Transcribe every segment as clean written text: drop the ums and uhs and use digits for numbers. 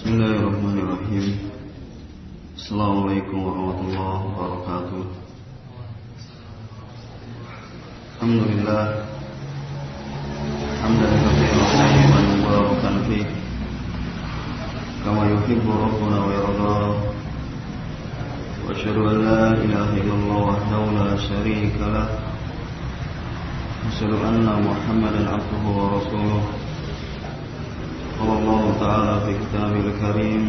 Bismillahirrahmanirrahim. Assalamualaikum warahmatullahi wabarakatuh. Alhamdulillah hamdan katsiran tayyiban mubarakan fih kama yuhibbu rabbuna wa yarda. Wa asyhadu an la ilaha illallah wahdahu la syarika lah. Wa asyhadu anna Muhammadan abduhu wa rasuluh. قال الله تعالى في كتابه الكريم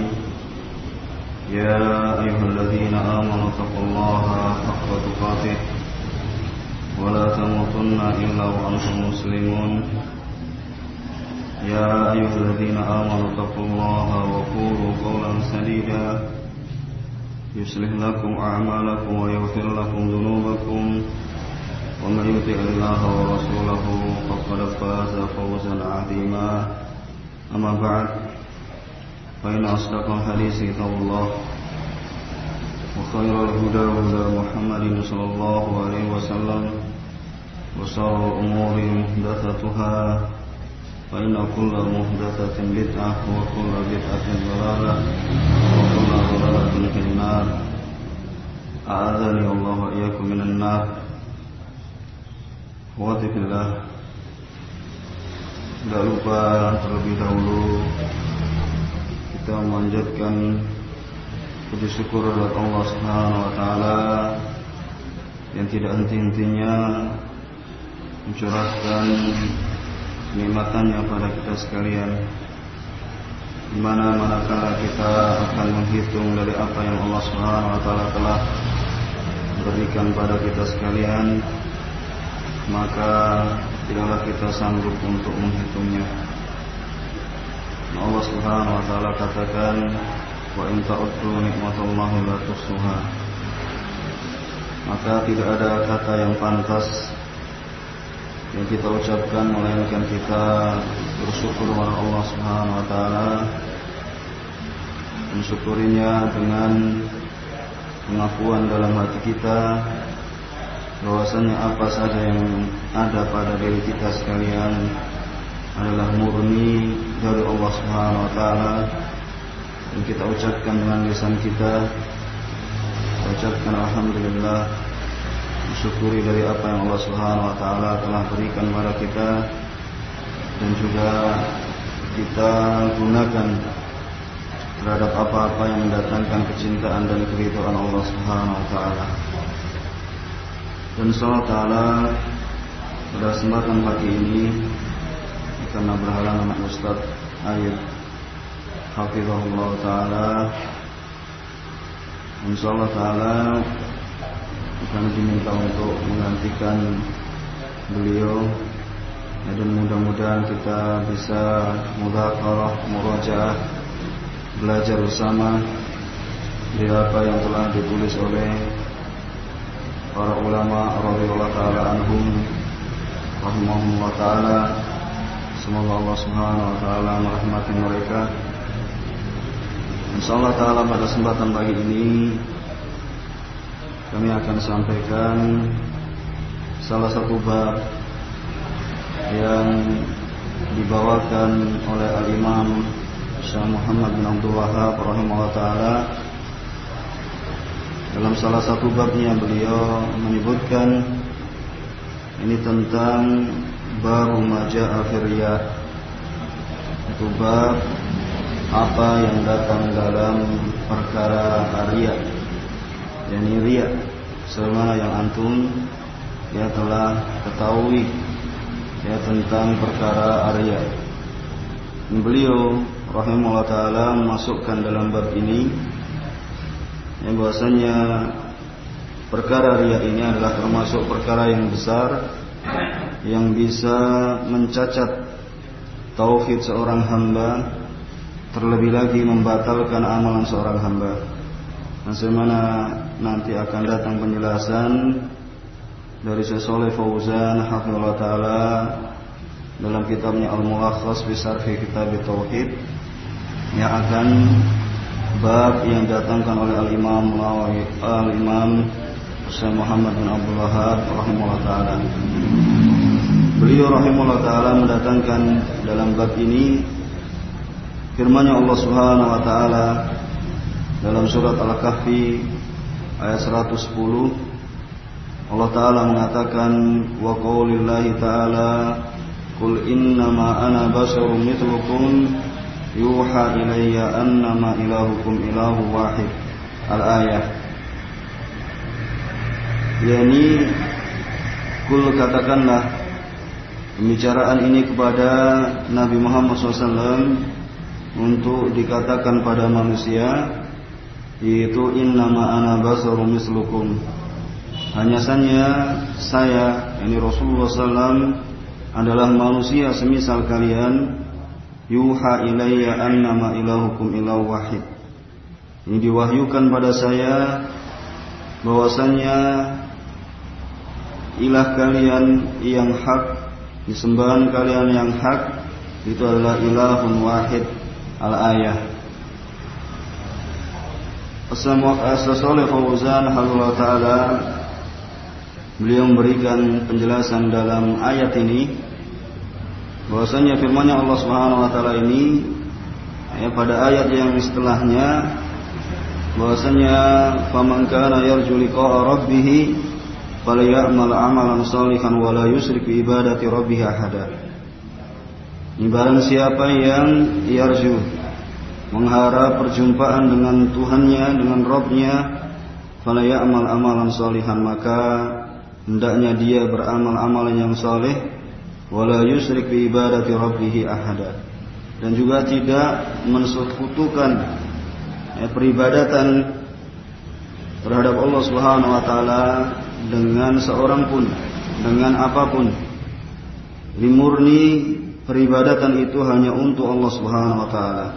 يا أيها الذين آمنوا اتقوا الله حق تقاته ولا تموتن إلا وأنتم مسلمون يا أيها الذين آمنوا اتقوا الله وقولوا قولا سديدا يصلح لكم أعمالكم ويغفر لكم ذنوبكم ومن يطع الله ورسوله فقد فاز فوزا عظيما. أما بعد فإن أصدق الحديث كتاب الله وخير الهدى هدى محمد صلى الله عليه وسلم وشر الأمور محدثاتها فإن كل محدثة بدعة وكل بدعة ضلالة وكل ضلالة في النار. أعاذني الله وإياكم من النار. Akhwati fillah, tidak lupa terlebih dahulu kita memanjatkan puji syukur kepada Allah Subhanahu wa taala yang tidak henti-hentinya mencurahkan nikmat-Nya pada kita sekalian. Di mana-manakala kita akan menghitung dari apa yang Allah Subhanahu wa taala telah berikan pada kita sekalian, maka tidaklah kita sanggup untuk menghitungnya. Allah Subhanahu wa taala katakan, wa in ta'uddu nikmatallahi la tuhsuha. Maka tidak ada kata yang pantas yang kita ucapkan melainkan kita bersyukur kepada Allah Subhanahu wa taala, mensyukurinya dengan pengakuan dalam hati kita bahwasanya apa saja yang ada pada diri kita sekalian adalah murni dari Allah Subhanahu wa taala, dan kita ucapkan dengan lisan kita, ucapkan alhamdulillah, mensyukuri dari apa yang Allah Subhanahu wa taala telah berikan kepada kita, dan juga kita gunakan terhadap apa-apa yang mendatangkan kecintaan dan keridhaan Allah Subhanahu wa taala. Dan insyaallah ta'ala pada kesempatan pagi ini karena berhalangan anak Ustaz Ayub hafizahullah ta'ala, insyaallah ta'ala akan diminta untuk menggantikan beliau, dan mudah-mudahan kita bisa mudzakarah, murajaah, belajar bersama dari apa yang telah ditulis oleh para ulama radhiyallahu taala anhum rahimahumullah taala. Semoga Allah Subhanahu wa taala merahmati mereka. Insyaallah taala pada kesempatan pagi ini kami akan sampaikan salah satu bab yang dibawakan oleh Al-Imam Syekh Muhammad bin Abdul Wahhab rahimahullah taala. Dalam salah satu babnya beliau menyebutkan ini tentang baru maja'a firya, itu bab apa yang datang dalam perkara riya, yakni riya, sebagaimana yang antum ya telah ketahui ya tentang perkara riya. Beliau rahimahullah taala memasukkan dalam bab ini yang bahwasanya perkara riya ini adalah termasuk perkara yang besar yang bisa mencacat tauhid seorang hamba, terlebih lagi membatalkan amalan seorang hamba. Bagaimana nanti akan datang penjelasan dari Syekh Shalih Fauzan hafizahullah taala dalam kitabnya Al-Mulakhas fi Syarh Kitab Tauhid, yang akan bab yang datangkan oleh Al-Imam Syekh Muhammad bin Abdul Wahhab rahimahullah taala. Beliau rahimahullah taala mendatangkan dalam bab ini firman-Nya Allah Subhanahu wa taala dalam surat Al-Kahfi ayat 110. Allah taala mengatakan, wa qaulillahi taala, qul innama ana basyarum mithlukum yuha ilayya annama ilahukum ilahu wahid. Al-ayah. Yani kul, katakanlah, pembicaraan ini kepada Nabi Muhammad SAW untuk dikatakan pada manusia, yaitu innama ana basyarum mislukum, hanya saja saya, ini Rasulullah SAW, adalah manusia semisal kalian. Yuha ilayya annama ilahukum ilahu wahid, ini diwahyukan pada saya bahwasanya ilah kalian yang hak, disembahan kalian yang hak itu adalah ilahun wahid. Al-ayah. As-Shalih Fauzan hafizahullah taala, beliau memberikan penjelasan dalam ayat ini bahwasanya firman-Nya Allah Subhanahu wa taala ini pada ayat yang setelahnya bahwasanya faman kana yarju liqa'a rabbih falyamal amalan shalihan wa la yusyrik bi ibadati rabbih ahada. Barang siapa yang yarju, mengharap perjumpaan dengan Tuhannya, dengan Rabbnya, falyamal amalan shalihan, maka hendaknya dia beramal amalan yang saleh, wala yusyrik bi ibadati rabbih ahada, dan juga tidak mensekutukan peribadatan terhadap Allah Subhanahu wa taala dengan seorang pun, dengan apapun. Murni peribadatan itu hanya untuk Allah Subhanahu wa taala.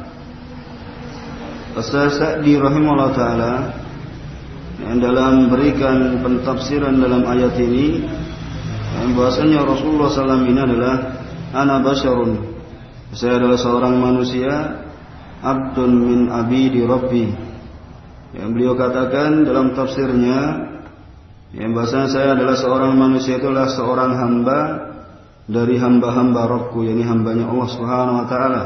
As-Sa'di rahimahullah taala yang dalam berikan pentafsiran dalam ayat ini, bahasanya Rasulullah SAW ini adalah ana basyarun, saya adalah seorang manusia, abdun min abidi rabbi. Yang beliau katakan dalam tafsirnya, yang bahasanya saya adalah seorang manusia, itu adalah seorang hamba dari hamba-hamba Rabbku, yakni hambanya Allah Subhanahu wa taala.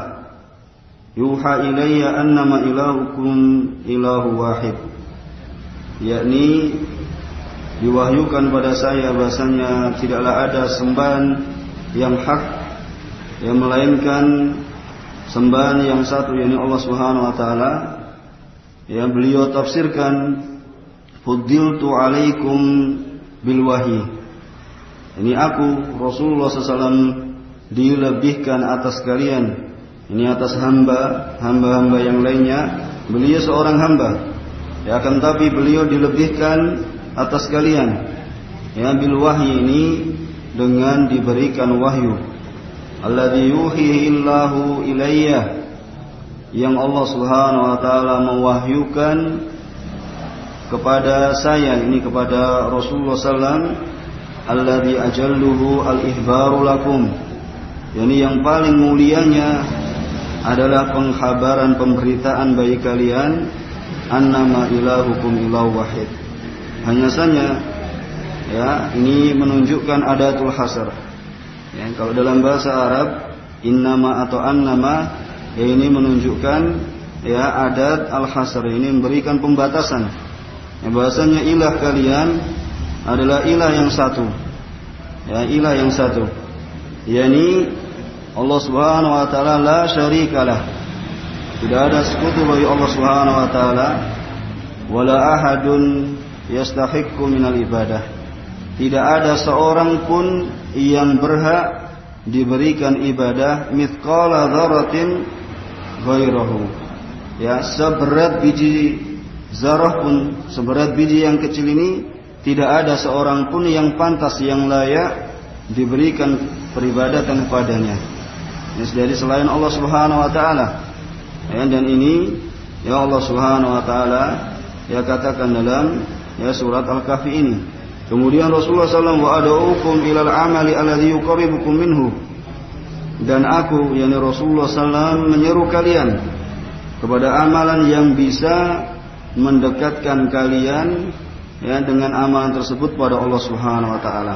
Yuha ilayya annama ilahukum ilahu wahid, yakni diwahyukan pada saya bahasanya tidaklah ada sembahan yang hak yang melainkan sembahan yang satu, yakni Allah Subhanahu wa taala. Yang beliau tafsirkan, fuddiltu alaikum bil wahyi, ini aku Rasulullah SAW dilebihkan atas kalian, ini atas hamba-hamba yang lainnya. Beliau seorang hamba, ya, akan tapi beliau dilebihkan atas kalian, ya, bil wahyi, ini dengan diberikan wahyu. Alladzi yuhihi illahu ilayya, yang Allah Subhanahu wa taala mewahyukan kepada saya, ini kepada Rasulullah SAW. Alladzi ajalluhu al-ihbaru lakum, yakni yang paling mulianya adalah pengkhabaran, pemberitaan bagi kalian, annama ilahukum ilahu wahid. Hanya saja, ya, ini menunjukkan adatul hasr. Ya, kalau dalam bahasa Arab innama atau annama, ya, ini menunjukkan, ya, adat al-hasr, ini memberikan pembatasan. Ya, bahasanya ilah kalian adalah ilah yang satu, ya, ilah yang satu, yakni Allah Subhanahu wa taala la syarikalah, tidak ada sekutu bagi Allah Subhanahu wa taala. Wala ahadun yastahiqqu minal ibadah, tidak ada seorang pun yang berhak diberikan ibadah mithqala dzarratin ghairahu, ya, seberat biji zarah pun, seberat biji yang kecil ini, tidak ada seorang pun yang pantas, yang layak diberikan peribadatan kepadanya, ini dari selain Allah Subhanahu wa taala. Ya, dan ini, ya, Allah Subhanahu wa taala, ya, katakan dalam, ya, surat Al-Kahfi ini. Kemudian Rasulullah SAW, wa ad'ukum ilal amali alladzi yuqarribukum minhu, dan aku, yakni Rasulullah SAW, menyeru kalian kepada amalan yang bisa mendekatkan kalian, ya, dengan amalan tersebut pada Allah Subhanahu wa taala.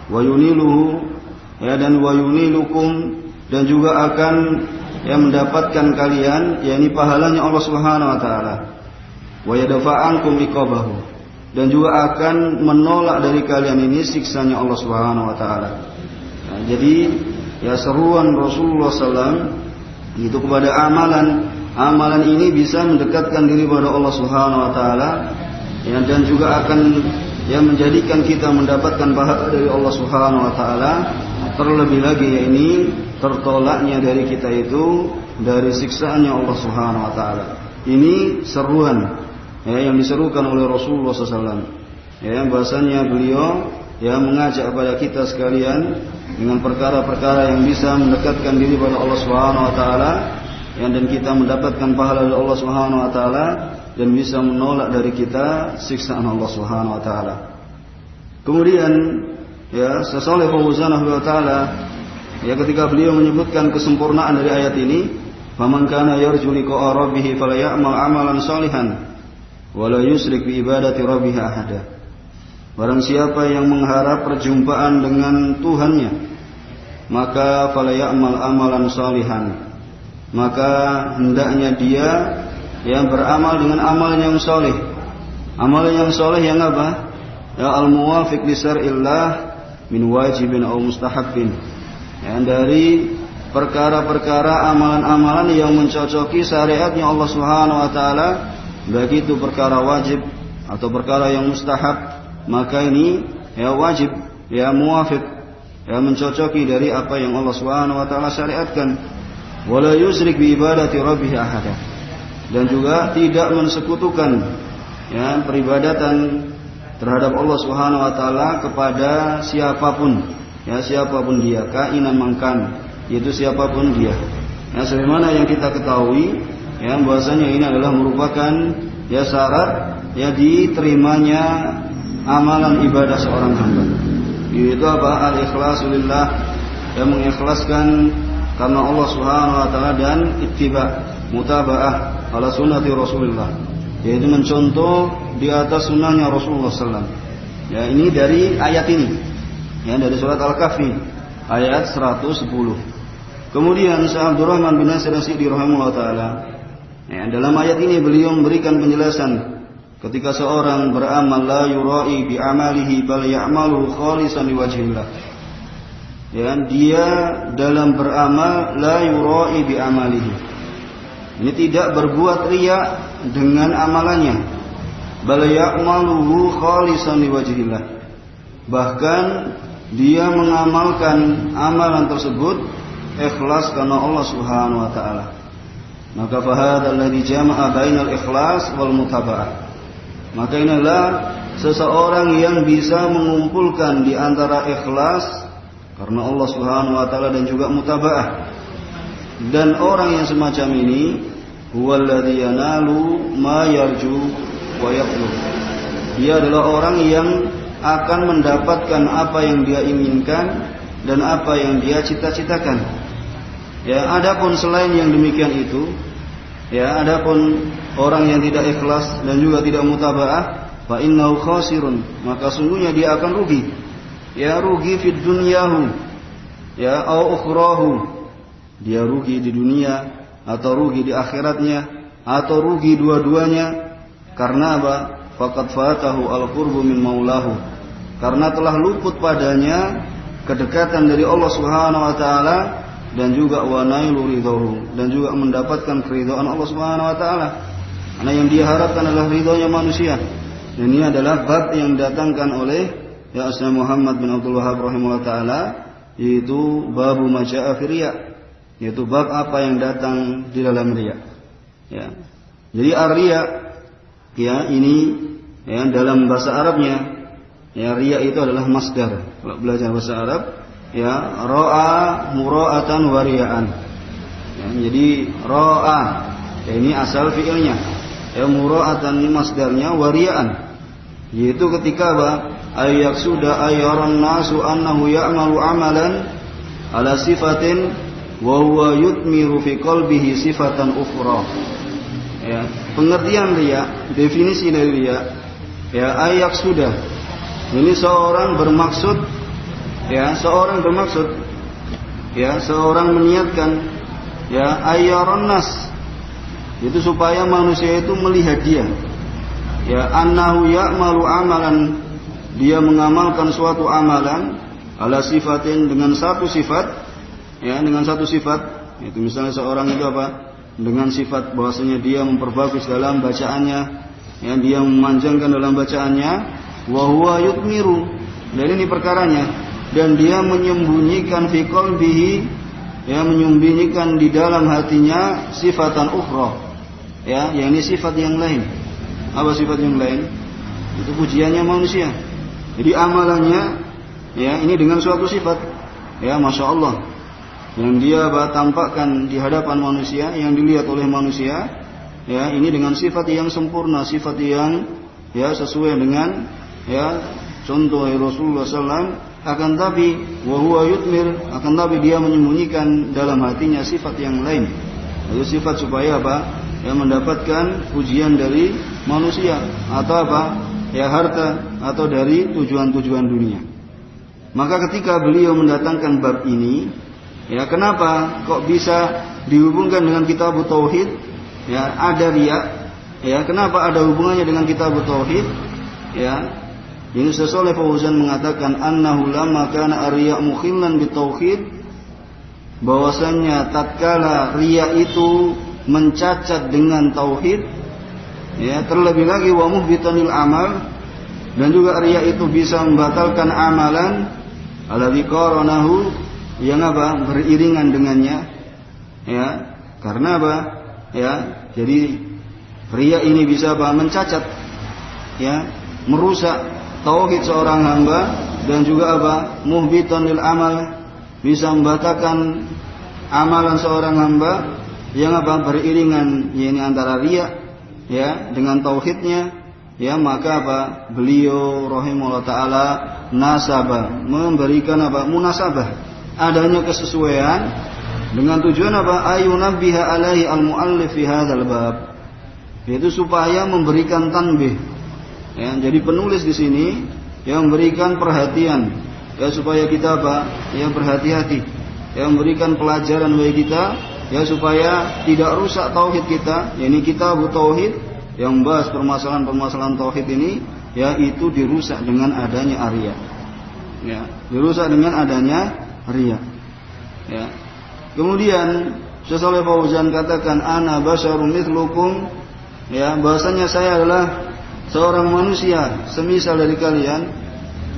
Wa yuniluhu, ya, dan wa yunilukum, dan juga akan yang mendapatkan kalian, yakni pahalanya Allah Subhanahu wa taala. Wa yadfa'ankum iqabahu, dan juga akan menolak dari kalian ini siksanya Allah Subhanahu wa taala. Nah, jadi ya seruan Rasulullah SAW itu kepada amalan ini bisa mendekatkan diri kepada Allah Subhanahu wa taala, ya, dan juga akan menjadikan kita mendapatkan pahala dari Allah Subhanahu wa taala. Terlebih lagi ya ini tertolaknya dari kita itu dari siksaannya Allah Subhanahu wa taala. Ini seruan yang diserukan oleh Rasulullah SAW. Bahasanya beliau mengajak kepada kita sekalian dengan perkara-perkara yang bisa mendekatkan diri kepada Allah Subhanahu wa taala, dan kita mendapatkan pahala dari Allah Subhanahu wa taala, dan bisa menolak dari kita siksaan Allah Subhanahu wa taala. Kemudian Syaikh Fauzan rahimahullah taala ketika beliau menyebutkan kesempurnaan dari ayat ini, faman kana yarju liqa'a rabbih falya'mal 'amalan shalihan wa la yusyrik bi ibadati rabbih ahada. Barang siapa yang mengharap perjumpaan dengan Tuhannya, maka falya'mal 'amalan shalihan, maka hendaknya dia beramal dengan amalan yang saleh. Amalan yang saleh yang apa? Al-muwafiq li syar'illah min wajibin aw mustahabbin. Dari perkara-perkara amalan-amalan yang mencocoki syariatnya Allah Subhanahu wa taala, baik itu perkara wajib atau perkara yang mustahab, maka ini wajib muwafiq mencocoki dari apa yang Allah Subhanahu wa taala syariatkan. Wala yusyrik bi ibadati rabbih ahada, dan juga tidak mensekutukan peribadatan terhadap Allah Subhanahu wa taala kepada siapapun, siapapun dia, kainan mangkan, yaitu siapapun dia. Sebagaimana yang kita ketahui, bahwasanya ini adalah merupakan syarat diterimanya amalan ibadah seorang hamba. Yaitu apa? Al-ikhlasu lillah, mengikhlaskan karena Allah Subhanahu wa taala, dan ittiba, mutaba'ah ala sunnati Rasulullah, yaitu mencontoh di atas sunnahnya Rasulullah SAW. Ini dari ayat ini, dari surat Al-Kahfi ayat 110. Kemudian Syekh Abdurrahman bin Nasir As-Sa'di rahimahullah taala, dalam ayat ini beliau memberikan penjelasan ketika seorang beramal la yura'i bi amalihi bal ya'malu khalisan liwajhillah. Dia dalam beramal la yura'i bi amalihi, ini tidak berbuat riya dengan amalannya, bal ya'maluhu khalisan liwajhillah, bahkan dia mengamalkan amalan tersebut ikhlas karena Allah Subhanahu wa taala. Maka fahadha alladhi jama'a bainal ikhlas wal mutaba'ah, maka inilah seseorang yang bisa mengumpulkan di antara ikhlas karena Allah Subhanahu wa taala dan juga mutaba'ah. Dan orang yang semacam ini huwallazi yanalu ma yarju wa yaqlub, dia adalah orang yang akan mendapatkan apa yang dia inginkan dan apa yang dia cita-citakan. Adapun selain yang demikian itu, adapun orang yang tidak ikhlas dan juga tidak mutaba'ah, fa innahu khasirun, maka sungguhnya dia akan rugi. Rugi fid dunyahu au ukhrahu, dia rugi di dunia atau rugi di akhiratnya atau rugi dua-duanya. Karena apa? Faqad fatahu al-qurbu min maulahu, karena telah luput padanya kedekatan dari Allah Subhanahu wa taala, dan juga wa nailu ridhahu, dan juga mendapatkan keridhaan Allah Subhanahu wa taala. Karena yang dia harapkan adalah ridhonya manusia. Dan ini adalah bab yang didatangkan oleh Syekh Muhammad bin Abdul Wahhab rahimahullah taala, yaitu babu ma jaa'a fi riya, yaitu bab apa yang datang di dalam riya. Jadi ar-riya ini dalam bahasa Arabnya riya itu adalah masdar. Kalau belajar bahasa Arab, ra'a mura'atan wa riya'an. Jadi ra'a ini asal fi'ilnya, mura'atan ini masdarnya, wa riya'an yaitu ketika apa? Ayyaksuda ayyaran nasu annahu ya'malu amalan ala sifatin wa huwa yutmiru fi qalbihi sifatan ukhra. Pengertian riya, definisi dari riya, ayyaksuda ini seorang bermaksud, seorang meniatkan, ya ayyaron nas, itu supaya manusia itu melihat dia, ya annahu ya'malu amalan, dia mengamalkan suatu amalan ala sifatin, dengan satu sifat, ya dengan satu sifat, itu misalnya seorang itu apa, dengan sifat bahwasanya dia memperbagus dalam bacaannya, ya dia memanjangkan dalam bacaannya, wa huwa yutmiru, dan ini perkaranya, dan dia menyembunyikan fi qalbihi, ya menyembunyikan di dalam hatinya sifatan ukhra, ya yang ini sifat yang lain. Apa sifat yang lain? Itu pujiannya manusia. Jadi amalannya, ya ini dengan suatu sifat, ya masya Allah, yang dia tampakkan di hadapan manusia, yang dilihat oleh manusia, ya ini dengan sifat yang sempurna, sifat yang ya sesuai dengan ya contoh Rasulullah SAW. Akan tapi wahuwa yutmir, akan tapi dia menyembunyikan dalam hatinya sifat yang lain. Itu sifat supaya apa? Ya mendapatkan pujian dari manusia, atau apa? Ya harta, atau dari tujuan-tujuan dunia. Maka ketika beliau mendatangkan bab ini, ya kenapa kok bisa dihubungkan dengan kitab tauhid? Ya ada riya, ya kenapa ada hubungannya dengan kitab tauhid? Ya ini Syekh Shalih Fauzan mengatakan annahu lamma kana ar-riya mukhillan bitauhid, bahwasanya tatkala riya itu mencacat dengan tauhid, ya terlebih lagi wa muhbitanil amal, dan juga riya itu bisa membatalkan amalan alladzi qaranahu, yang apa beriringan dengannya, ya karena apa, ya jadi riya ini bisa apa mencacat, ya merusak tauhid seorang hamba, dan juga apa muhbitan lil amal, bisa membatalkan amalan seorang hamba yang apa beriringan, yakni antara riya ya dengan tauhidnya, ya maka apa beliau rahimahullah taala nasabah, memberikan apa munasabah, adanya kesesuaian dengan tujuan apa ayunabbiha alaihi al-muallif fi hadzal bab, yaitu supaya memberikan tanbih. Ya, jadi penulis di sini yang memberikan perhatian, ya supaya kita apa? Ya berhati-hati, yang memberikan pelajaran bagi kita, ya supaya tidak rusak tauhid kita. Ini kitab tauhid yang membahas permasalahan-permasalahan tauhid ini, ya itu dirusak dengan adanya riya. Ya, dirusak dengan adanya riya. Ya. Kemudian Syekh Shalih Fauzan katakan ana basyarun mithlukum, ya bahasanya saya adalah seorang manusia semisal dari kalian,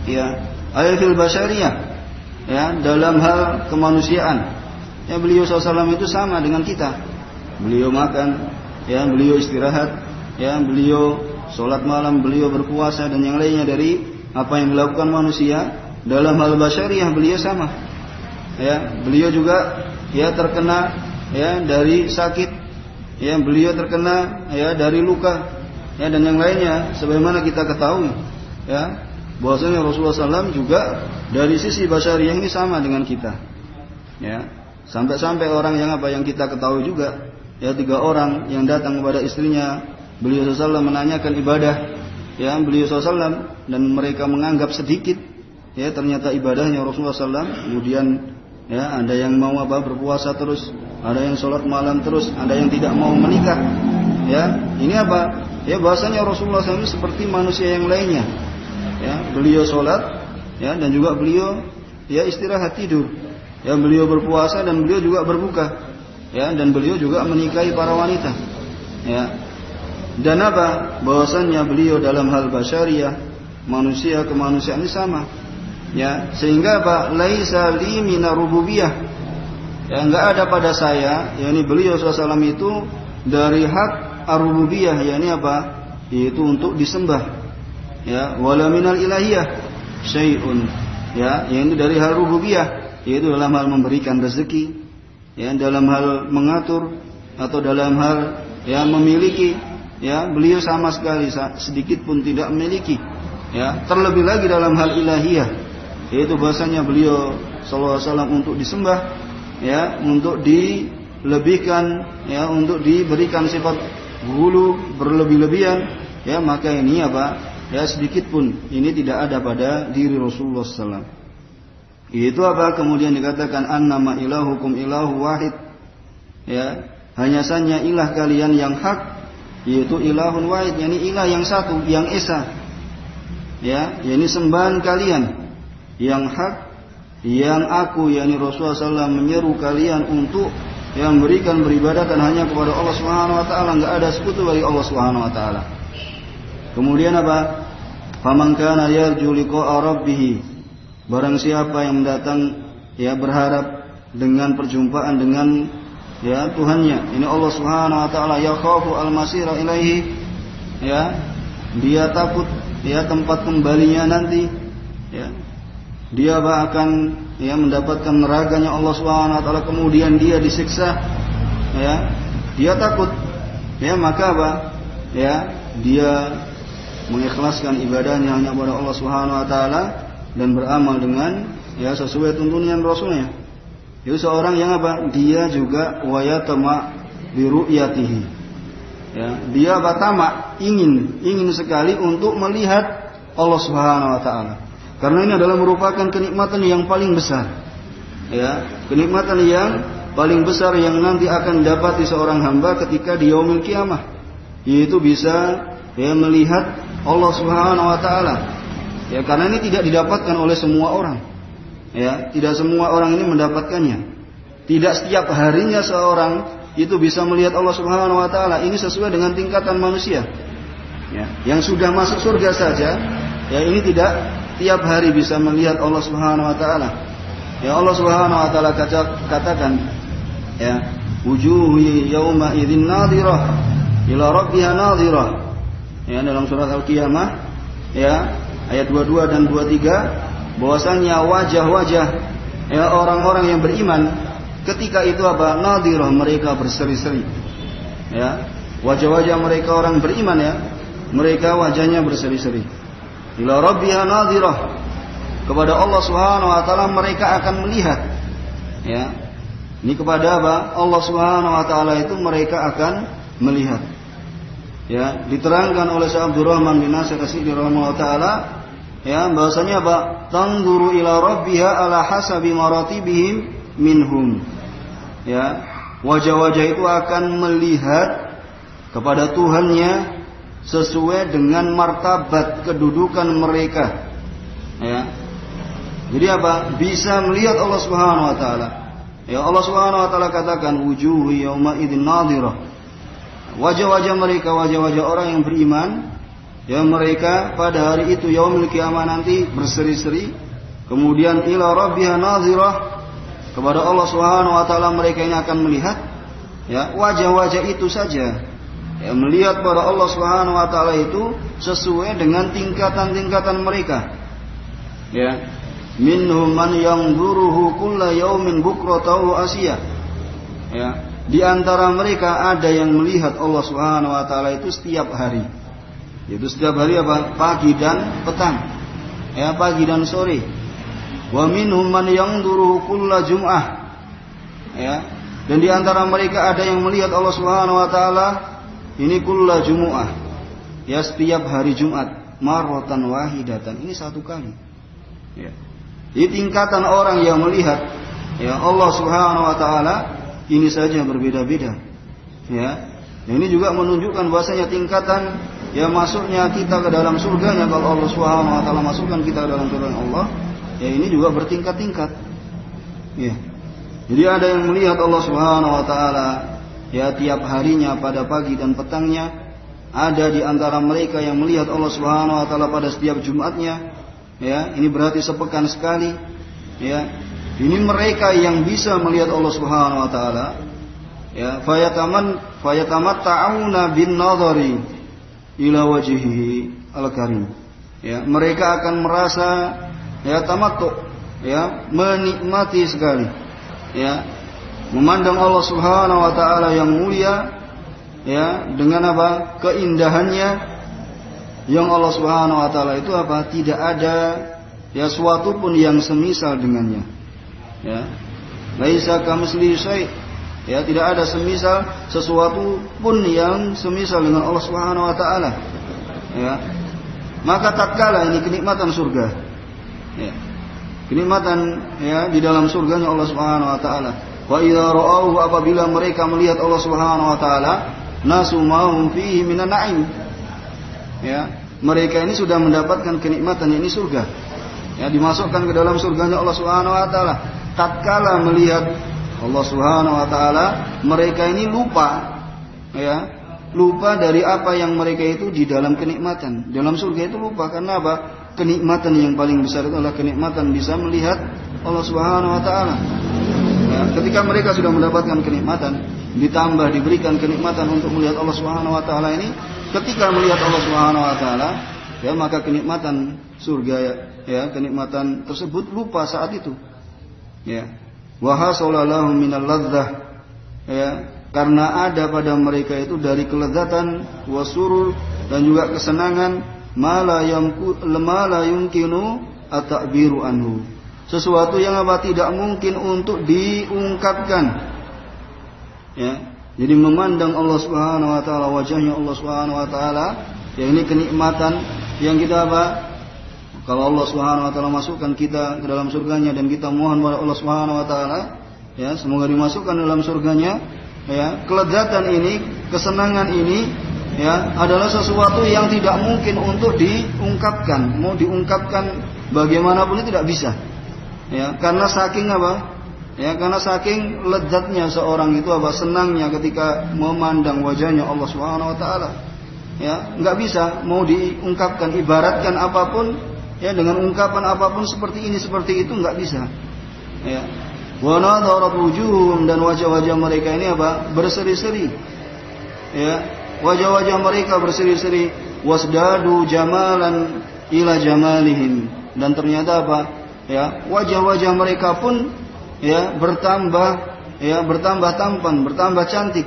ya ayfil basyariyah, ya dalam hal kemanusiaan, ya beliau SAW itu sama dengan kita, beliau makan, ya beliau istirahat, ya beliau sholat malam, beliau berpuasa dan yang lainnya dari apa yang dilakukan manusia. Dalam hal basyariyah beliau sama, ya beliau juga ya terkena ya dari sakit, ya beliau terkena ya dari luka, ya dan yang lainnya, sebagaimana kita ketahui, ya bahwasanya Rasulullah SAW juga dari sisi basyariyah ini sama dengan kita, ya sampai-sampai orang yang apa yang kita ketahui juga, ya 3 orang yang datang kepada istrinya beliau SAW menanyakan ibadah, ya beliau SAW, dan mereka menganggap sedikit, ya ternyata ibadahnya Rasulullah SAW. Kemudian ya ada yang mau apa berpuasa terus, ada yang sholat malam terus, ada yang tidak mau menikah, ya ini apa? Ya bahasanya Rasulullah SAW seperti manusia yang lainnya, ya beliau sholat, ya dan juga beliau ya istirahat tidur, ya beliau berpuasa dan beliau juga berbuka, ya dan beliau juga menikahi para wanita, ya dan apa bahwasanya beliau dalam hal basyariyah, manusia kemanusiaan ini sama, ya sehingga apa laisa li minar rububiyah, ya enggak ada pada saya, yakni beliau SAW itu dari hak ar-rububiyah, yakni apa? Yaitu untuk disembah. Ya, wala minal ilahiyah syai'un. Ya, yaitu dari hal rububiyah, yaitu dalam hal memberikan rezeki, ya, dalam hal mengatur atau dalam hal ya memiliki, ya, beliau sama sekali sedikit pun tidak memiliki. Ya, terlebih lagi dalam hal ilahiyah, yaitu bahasanya beliau sallallahu alaihi wasallam untuk disembah, ya, untuk dilebihkan, ya, untuk diberikan sifat hulu berlebih-lebihan, ya maka ini apa ya sedikit pun ini tidak ada pada diri Rasulullah SAW. Itu apa kemudian dikatakan annama ilahukum ilahu wahid, ya, hanya saja ilah kalian yang hak, yaitu ilahun wahid, yakni ilah yang satu, yang esa. Ya, yakni sembahan kalian yang hak, yang aku, yakni Rasulullah SAW menyeru kalian untuk yang memberikan beribadatan hanya kepada Allah Subhanahu wa taala, enggak ada sekutu bagi Allah Subhanahu wa taala. Kemudian apa? Faman kana yarju liqa'a rabbih. Barang siapa yang mendatang, ya, berharap dengan perjumpaan dengan, ya, Tuhannya. Ini Allah Subhanahu wa taala, ya khafu al-masira ilaihi, ya. Dia takut, ya, tempat kembalinya nanti, ya. Dia akan, ya, mendapatkan neraka-Nya Allah Subhanahu wa taala, kemudian dia disiksa, ya. Dia takut, ya, maka apa? Ya, dia mengikhlaskan ibadahnya hanya kepada Allah Subhanahu wa taala dan beramal dengan, ya, sesuai tuntunan Rasulnya. Itu seorang yang apa? Dia juga wayatama bi ru'yatihi. Ya, dia tamak, ingin sekali untuk melihat Allah Subhanahu wa taala. Karena ini adalah merupakan kenikmatan yang paling besar. Ya, kenikmatan yang paling besar yang nanti akan didapati seorang hamba ketika di yaumil kiamah, yaitu bisa, ya, melihat Allah Subhanahu wa taala. Ya, karena ini tidak didapatkan oleh semua orang. Ya, tidak semua orang ini mendapatkannya. Tidak setiap harinya seorang itu bisa melihat Allah Subhanahu wa taala. Ini sesuai dengan tingkatan manusia. Ya, yang sudah masuk surga saja, ya, ini tidak tiap hari bisa melihat Allah Subhanahu wa taala. Ya, Allah Subhanahu wa taala katakan, ya, wujuhu yauma idzin nadhirah ila rabbiha nadhirah. Ya, dalam surat Al-Qiyamah, ya, ayat 22 dan 23, bahwasanya wajah-wajah, ya, orang-orang yang beriman ketika itu apa? Nadhirah, mereka berseri-seri. Ya, wajah-wajah mereka orang beriman, ya, mereka wajahnya berseri-seri. Ila rabbiha nadhirah, kepada Allah Subhanahu wa taala mereka akan melihat. Ya. Ini kepada apa? Allah Subhanahu wa taala itu mereka akan melihat. Ya, diterangkan oleh Syekh Abdurrahman bin Nasir As-Sa'di rahimahullah taala, ya, bahwasanya apa? Tanzuru ila rabbiha ala hasabi maratibihim minhum. Ya, wajah-wajah itu akan melihat kepada Tuhannya sesuai dengan martabat kedudukan mereka. Ya. Jadi apa? Bisa melihat Allah Subhanahu wa taala. Ya, Allah Subhanahu wa taala katakan wujuhu yauma idzin nadhirah. Wajah-wajah mereka, wajah-wajah orang yang beriman, ya, mereka pada hari itu yaumil kiamah nanti berseri-seri. Kemudian ila rabbiha nadhirah, kepada Allah Subhanahu wa taala mereka ini akan melihat, ya, wajah-wajah itu saja. Ya, melihat pada Allah Subhanahu wa taala itu sesuai dengan tingkatan-tingkatan mereka. Ya. Minhum man yanzuruhu kulla yaumin bukratan wa asya. Ya, di antara mereka ada yang melihat Allah Subhanahu wa taala itu setiap hari. Yaitu setiap hari apa? Pagi dan petang. Ya, pagi dan sore. Wa minhum man yanzuruhu kulla jum'ah. Ya. Dan di antara mereka ada yang melihat Allah Subhanahu wa taala ini kulla jumu'ah. Ya, setiap hari Jumat, marratan wahidatan. Ini satu kali. Ya. Di tingkatan orang yang melihat, ya, Allah Subhanahu wa taala ini saja berbeda-beda. Ya. Dan ini juga menunjukkan bahwasanya tingkatan, ya, masuknya kita ke dalam surganya, kalau Allah Subhanahu wa taala masukkan kita ke dalam surga Allah, ya, ini juga bertingkat-tingkat. Ya. Jadi ada yang melihat Allah Subhanahu wa taala, ya, tiap harinya pada pagi dan petangnya. Ada di antara mereka yang melihat Allah Subhanahu wa taala pada setiap Jumatnya. Ya, ini berarti sepekan sekali. Ya. Ini mereka yang bisa melihat Allah Subhanahu wa taala. Ya, fayatamatta'una bin nadhari ila wajhihi al-karim. Ya, mereka akan merasa, ya, tamattu, ya, menikmati sekali. Ya, memandang Allah Subhanahu wa taala yang mulia, ya, dengan apa? Keindahannya. Yang Allah Subhanahu wa taala itu apa? Tidak ada, ya, suatu pun yang semisal dengannya. Ya. Laisa kamitslihi syai'. Ya, tidak ada semisal sesuatu pun yang semisal dengan Allah Subhanahu wa taala. Ya. Maka tatkala ini kenikmatan surga. Ya. Kenikmatan, ya, di dalam surganya Allah Subhanahu wa taala. Wa idza ra'awhu, apabila mereka melihat Allah Subhanahu wa taala, nasu ma hum fihi minan na'im. Ya, mereka ini sudah mendapatkan kenikmatan, ini surga. Ya, dimasukkan ke dalam surganya Allah Subhanahu wa taala. Tatkala melihat Allah Subhanahu wa taala, mereka ini lupa, ya, lupa dari apa yang mereka itu di dalam kenikmatan. Dalam surga itu lupa, karena apa? Kenikmatan yang paling besar itu adalah kenikmatan bisa melihat Allah Subhanahu wa taala. Ya, ketika mereka sudah mendapatkan kenikmatan, ditambah diberikan kenikmatan untuk melihat Allah Subhanahu wa taala ini, ketika melihat Allah Subhanahu wa taala, ya, maka kenikmatan surga, ya, kenikmatan tersebut lupa saat itu. Ya. Wa hasala lahum minal ladzah, ya, karena ada pada mereka itu dari kelezatan, wasurur, dan juga kesenangan, ma la yumkinu at-ta'biru anhu, sesuatu yang apa tidak mungkin untuk diungkapkan. Ya, jadi memandang Allah Subhanahu wa taala, wajahnya Allah Subhanahu wa taala, ya, ini kenikmatan yang kita apa? Kalau Allah Subhanahu wa taala masukkan kita ke dalam surganya dan kita mohon kepada Allah Subhanahu wa taala, ya, semoga dimasukkan dalam surganya, ya, kelezatan ini, kesenangan ini, ya, adalah sesuatu yang tidak mungkin untuk diungkapkan. Mau diungkapkan bagaimanapun itu tidak bisa. Ya, karena saking apa? Ya, karena saking lezatnya seorang itu, apa, senangnya ketika memandang wajahnya Allah Subhanahu wa taala. Ya, enggak bisa mau diungkapkan, ibaratkan apapun, ya, dengan ungkapan apapun seperti ini seperti itu enggak bisa. Ya. Wa nadarat wujuhum, dan wajah-wajah mereka ini apa? Berseri-seri. Ya, wajah-wajah mereka berseri-seri. Wasdadu jamalan ila jamalihim, dan ternyata apa? Ya, wajah-wajah mereka pun, ya, bertambah, ya, bertambah tampan, bertambah cantik.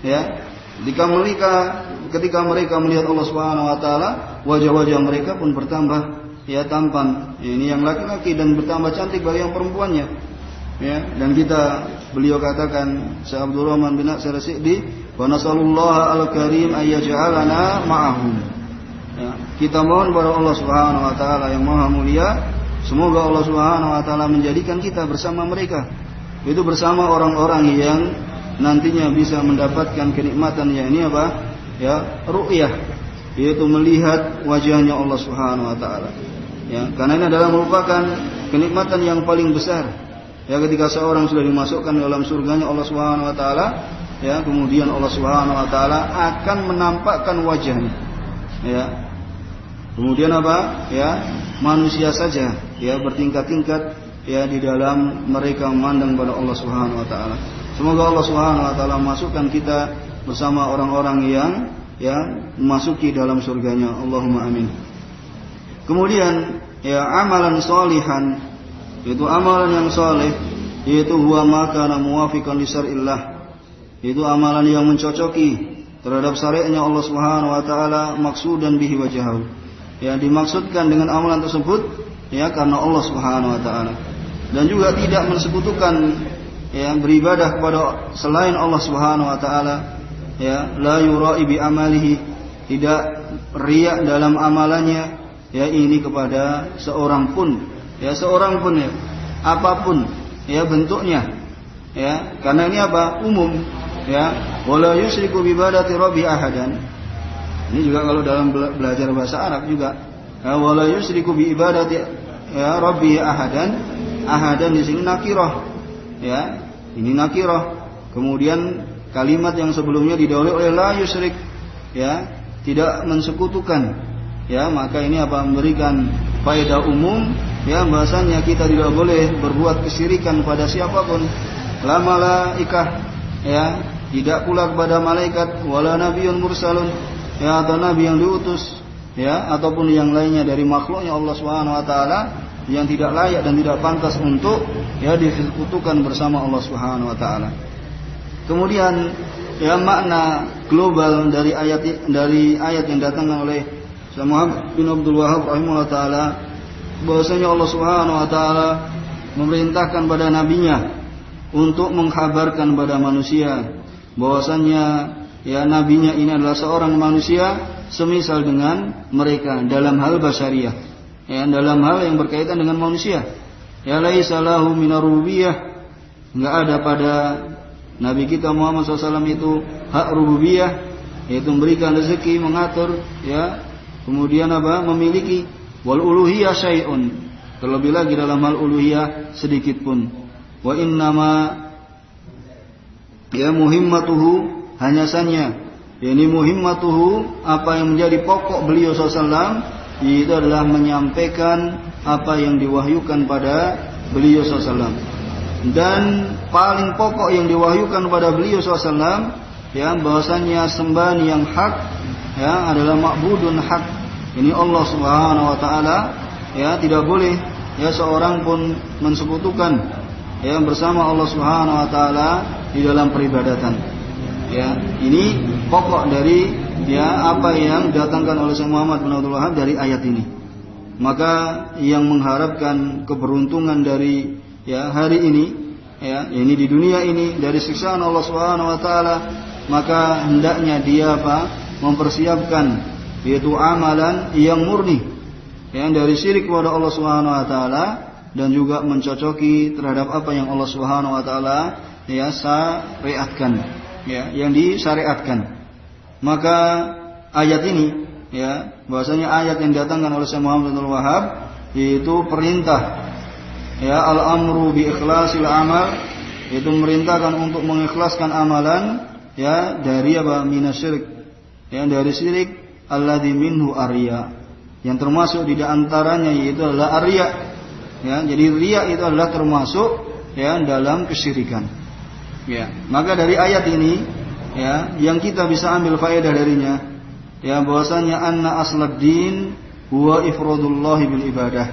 Ya, ketika mereka melihat Allah Subhanahu wa taala, wajah-wajah mereka pun bertambah, ya, tampan. Ini yang laki-laki, dan bertambah cantik bagi yang perempuannya. Ya, dan beliau katakan, Syekh Abdul Rahman bin Nasir As-Sa'di, wa nasallallahu al-karim ayyaj'alana ma'ahum. Ya, kita mohon kepada Allah Subhanahu wa taala yang Maha Mulia, semoga Allah Subhanahu wa taala menjadikan kita bersama mereka. Itu bersama orang-orang yang nantinya bisa mendapatkan kenikmatan yang ini apa? Ya, ru'yah, yaitu melihat wajahnya Allah Subhanahu wa taala. Ya, karena ini adalah merupakan kenikmatan yang paling besar. Ya, ketika seorang sudah dimasukkan dalam surganya Allah Subhanahu wa taala, ya, kemudian Allah Subhanahu wa taala akan menampakkan wajahnya. Ya. Kemudian apa? Ya, manusia saja, ya, bertingkat-tingkat, ya, di dalam mereka memandang pada Allah Subhanahu wa taala. Semoga Allah Subhanahu wa taala masukkan kita bersama orang-orang yang, ya, memasuki dalam surganya. Allahumma amin. Kemudian, ya, amalan sholihan, yaitu amalan yang saleh, yaitu huwa ma kana muwafiqan li syar'illah, yaitu amalan yang mencocoki terhadap syariatnya Allah Subhanahu wa taala, maksudan bihi wajhahu. Ya, dimaksudkan dengan amalan tersebut, ya, karena Allah Subhanahu wa taala, dan juga tidak mensekutukan, ya, beribadah kepada selain Allah Subhanahu wa taala, ya, la yura'i bi amalihi, tidak riya dalam amalannya, ya, ini kepada seorang pun, ya, seorang pun, ya, apapun, ya, bentuknya, ya, karena ini apa? Umum, ya, wala yusyriku bi ibadati rabbi ahadan. Ini juga kalau dalam belajar bahasa Arab juga, ya, wala yusyriku bi ibadati, ya, rabbi ahadan. Ahadan di sini nakirah, ya, ini nakirah. Kemudian kalimat yang sebelumnya didahului oleh la yusyrik, ya, tidak mensekutukan, ya, maka ini apa? Memberikan faedah umum, ya, bahasanya kita tidak boleh berbuat kesyirikan pada siapapun, la malaikah, ya, tidak pula kepada malaikat, wala nabiyyun mursalun, ya, atau nabi yang diutus, ya, ataupun yang lainnya dari makhluknya Allah Subhanahu wa taala yang tidak layak dan tidak pantas untuk, ya, disekutukan bersama Allah Subhanahu wa taala. Kemudian, ya, makna global dari ayat yang datangkan oleh Syekh Muhammad bin Abdul Wahhab rahimahullah taala, bahwasanya Allah Subhanahu wa taala memerintahkan pada nabinya untuk mengkhabarkan pada manusia bahwasanya, ya, nabinya ini adalah seorang manusia semisal dengan mereka dalam hal basyariyah, ya, dalam hal yang berkaitan dengan manusia. Ya, laisa lahu minar rububiyyah, Enggak ada pada Nabi kita Muhammad SAW itu hak rububiyah, yaitu memberikan rezeki, mengatur, ya, kemudian apa? Memiliki. Wal uluhiyah syai'un, terlebih lagi dalam hal uluhiyah sedikit pun. Wa innama ya muhimmatuhu, hanya saja yakni muhimmatuhu, apa yang menjadi pokok beliau SAW itu adalah menyampaikan apa yang diwahyukan pada beliau SAW. Dan paling pokok yang diwahyukan pada beliau SAW, ya, bahwasanya sembahan yang hak, ya, adalah ma'budun hak. Ini Allah Subhanahu wa taala, ya, tidak boleh, ya, seorang pun mensekutukan, ya, bersama Allah Subhanahu wa taala di dalam peribadatan. Ya, ini pokok dari, ya, apa yang didatangkan oleh Syekh Muhammad bin Abdul Wahhab dari ayat ini. Maka yang mengharapkan keberuntungan dari, ya, hari ini, ya, ini di dunia ini dari siksaan Allah Subhanahu wa taala, maka hendaknya dia apa? Mempersiapkan, yaitu amalan yang murni, ya, dari syirik kepada Allah Subhanahu wa taala, dan juga mencocoki terhadap apa yang Allah Subhanahu wa taala, ya, syariatkan, ya, yang disyariatkan. Maka ayat ini, ya, bahwasanya ayat yang didatangkan oleh Syekh Muhammad bin Abdul Wahhab yaitu perintah, ya, al-amru bi ikhlasil amal, itu memerintahkan untuk mengikhlaskan amalan, ya, dari apa? Minasyirik, ya, dari syirik alladzi minhu arya, yang termasuk di antaranya yaitu adalah arya, ya. Jadi riya itu adalah termasuk, ya, dalam kesyirikan, ya. Maka dari ayat ini, ya, yang kita bisa ambil faedah darinya, ya, bahwasanya anna asladdin huwa ifradullahi bil ibadah.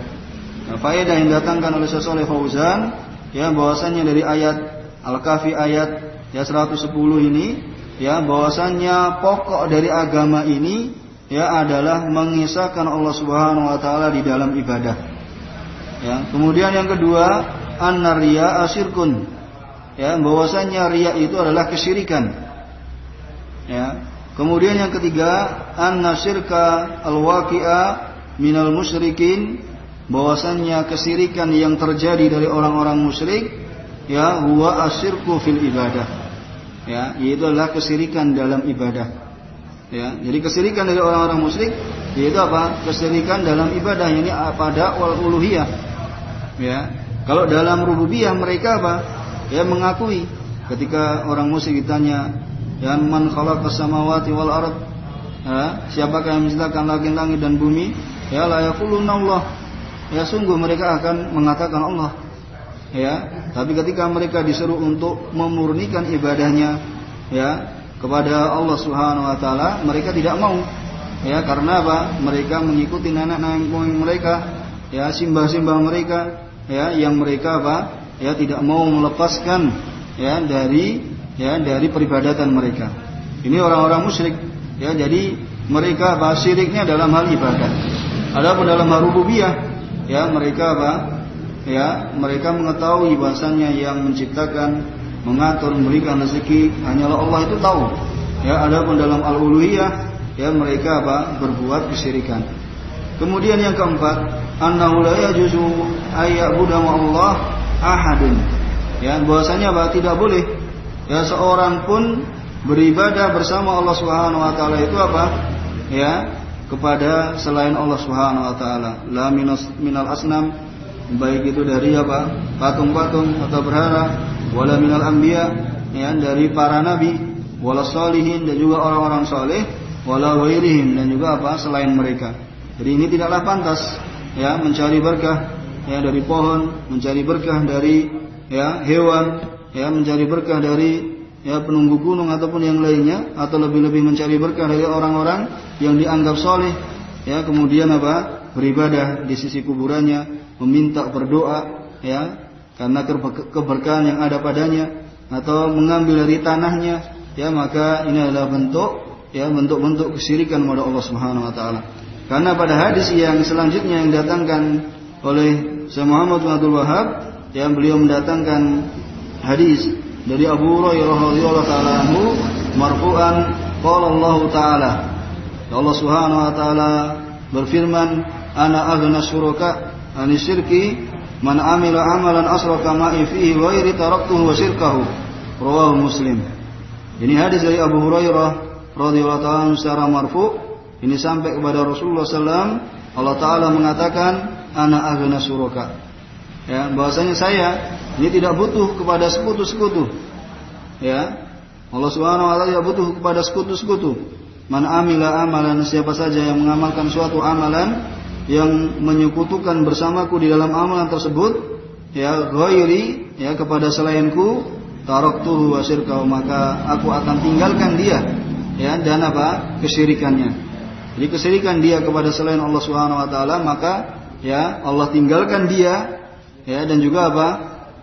Nah, faedah yang datangkan oleh Syekh Shalih Fauzan, ya, bahwasanya dari ayat Al-Kahfi ayat, ya, 110 ini, ya, bahwasanya pokok dari agama ini, ya, adalah mengisahkan Allah Subhanahu wa taala di dalam ibadah. Ya, kemudian yang kedua, anna riya asyirkun, ya, bahwasanya riya itu adalah kesyirikan. Ya. Kemudian yang ketiga, anna syirka al-waqi'a minal musyrikin, bahwasanya kesyirikan yang terjadi dari orang-orang musyrik, ya, huwa asyirku fil ibadah, ya, yaitu adalah kesyirikan dalam ibadah. Ya, jadi kesyirikan dari orang-orang musyrik yaitu apa? Kesyirikan dalam ibadah, ini pada uluhiyah. Ya, kalau dalam rububiyah mereka apa? Ya, mengakui ketika orang musyrik ditanya, ya, man khalaqas samawati wal ard, ya, siapakah yang menciptakan langit dan bumi? Ya, la yaquluna Allah. Ya, sungguh mereka akan mengatakan Allah. Ya, tapi ketika mereka disuruh untuk memurnikan ibadahnya, ya, kepada Allah Subhanahu wa taala, mereka tidak mau. Ya, karena apa? Mereka mengikuti nenek moyang mereka, ya, simbah-simbah mereka, ya, yang mereka apa? Ya, tidak mau melepaskan, ya, dari peribadatan mereka. Ini orang-orang musyrik, ya, jadi mereka apa? Syiriknya dalam hal ibadah. Adapun dalam hal rububiyah, ya, mereka apa? Ya, mereka mengetahui bahasanya yang menciptakan, mengatur, memberikan rezeki hanyalah Allah, itu tahu. Ya, adapun dalam al-uluhiyah, ya, mereka apa? Berbuat kesyirikan. Kemudian yang keempat, annahu la yajuzu ayya'budu Allah ahadun. Ya, bahwasanya apa? Tidak boleh, ya, seorang pun beribadah bersama Allah Subhanahu wa taala itu apa? Ya, kepada selain Allah Subhanahu wa taala. La minal asnam, baik itu dari apa? Patung-patung atau berhala, wala minal anbiya, ya, dari para nabi, wala sholihin, dan juga orang-orang saleh, wala ghairihim, dan juga apa? Selain mereka. Jadi ini tidaklah pantas, ya, mencari berkah, ya, dari pohon, mencari berkah dari, ya, hewan, ya, mencari berkah dari, ya, penunggu gunung ataupun yang lainnya, atau lebih-lebih mencari berkah dari orang-orang yang dianggap soleh, ya, kemudian apa? Beribadah di sisi kuburannya, meminta, berdoa, ya, karena keberkahan yang ada padanya, atau mengambil dari tanahnya, ya, maka ini adalah bentuk, ya, bentuk-bentuk kesyirikan kepada Allah Subhanahu wa taala. Karena pada hadis yang selanjutnya yang didatangkan oleh Syekh Muhammad bin Abdul Wahhab, yang beliau mendatangkan hadis dari Abu Hurairah radhiyallahu taala anhu marfu'an, qala Allah taala, Allah Subhanahu wa taala berfirman, ana aghna syuraka ani syirki Man amila amalan asyraka ma'i fihi ghairi taraktuhu wa syirkahu. Rawahu Muslim. Ini hadis dari Abu Hurairah radhiyallahu ta'ala secara marfu, ini sampai kepada Rasulullah SAW. Allah Ta'ala mengatakan, ana aghna syuraka. Ya, bahwasanya saya ini tidak butuh kepada sekutu-sekutu. Ya, Allah Subhanahu wa taala tidak butuh kepada sekutu-sekutu. Man amila amalan, siapa saja yang mengamalkan suatu amalan yang menyekutukan bersamaku di dalam amalan tersebut, ya ghairi, ya kepada selainku, taraktuhu wa syirkahu, maka aku akan tinggalkan dia, ya, dan apa? Kesyirikannya. Jadi kesyirikan dia kepada selain Allah Subhanahu wa taala, maka ya Allah tinggalkan dia, ya, dan juga apa?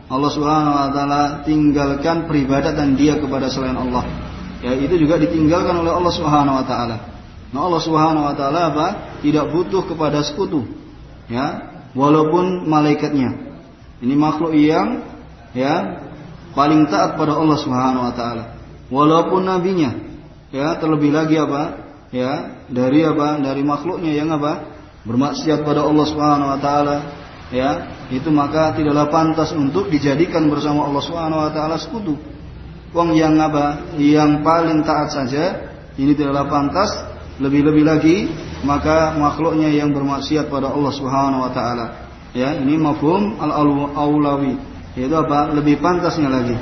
Allah Subhanahu wa taala tinggalkan peribadatan dia kepada selain Allah. Ya, itu juga ditinggalkan oleh Allah Subhanahu wa taala. Nah, Allah Subhanahu wa taala apa? Tidak butuh kepada sekutu. Ya, walaupun malaikatnya. Ini makhluk yang ya paling taat pada Allah Subhanahu wa taala. Walaupun nabinya, ya, terlebih lagi apa? Ya, dari apa? Dari makhluknya yang apa? Bermaksiat pada Allah Subhanahu wa taala, ya, itu maka tidaklah pantas untuk dijadikan bersama Allah Subhanahu wa taala sekutu. Wong yang apa? Yang paling taat saja ini tidaklah pantas, lebih-lebih lagi maka makhluknya yang bermaksiat pada Allah Subhanahu wa taala. Ya, ini mafhum al-aulawi, yaitu apa? Lebih pantasnya lagi.